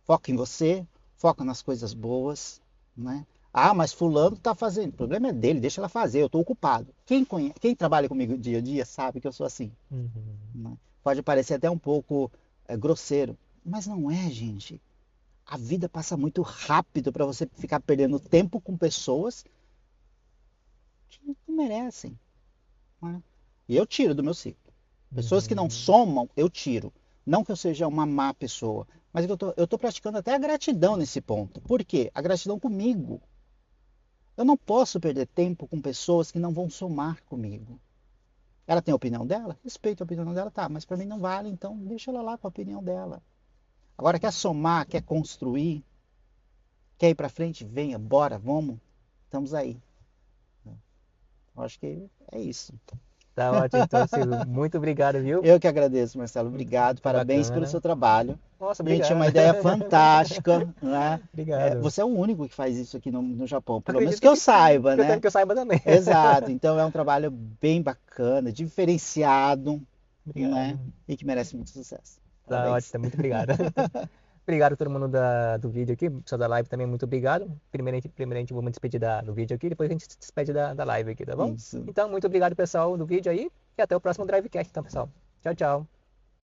Foca em você, foca nas coisas boas, né? Ah, mas fulano tá fazendo. O problema é dele, deixa ela fazer, eu estou ocupado. Quem trabalha comigo dia a dia sabe que eu sou assim. Uhum. Né? Pode parecer até um pouco grosseiro, mas não é, gente. A vida passa muito rápido para você ficar perdendo tempo com pessoas que não merecem. Né? E eu tiro do meu ciclo. Pessoas que não Uhum. somam, eu tiro. Não que eu seja uma má pessoa, mas eu tô praticando até a gratidão nesse ponto. Por quê? A gratidão comigo. Eu não posso perder tempo com pessoas que não vão somar comigo. Ela tem a opinião dela? Respeito a opinião dela, tá, mas para mim não vale, então deixa ela lá com a opinião dela. Agora quer somar, quer construir, quer ir para frente? Venha, bora, vamos. Estamos aí. Eu acho que é isso. Tá ótimo, então, Silvio. Muito obrigado, viu? Eu que agradeço, Marcelo. Obrigado. Foi Parabéns pelo bacana. seu trabalho. Nossa, Gente, tinha uma obrigado. ideia fantástica, né? Obrigado. Você é o único que faz isso aqui no Japão, pelo menos Acredito que eu que sim, saiba, né? que eu saiba também. Exato. Então é um trabalho bem bacana, diferenciado, né? Obrigado. E que merece muito sucesso. Tá Parabéns. ótimo, muito obrigado. Obrigado a todo mundo do vídeo aqui, pessoal da live também, muito obrigado. Primeiramente vou me despedir do vídeo aqui, depois a gente se despede da live aqui, tá bom? Isso. Então, muito obrigado, pessoal, do vídeo aí, e até o próximo Drivecast, então, pessoal. Tchau, tchau.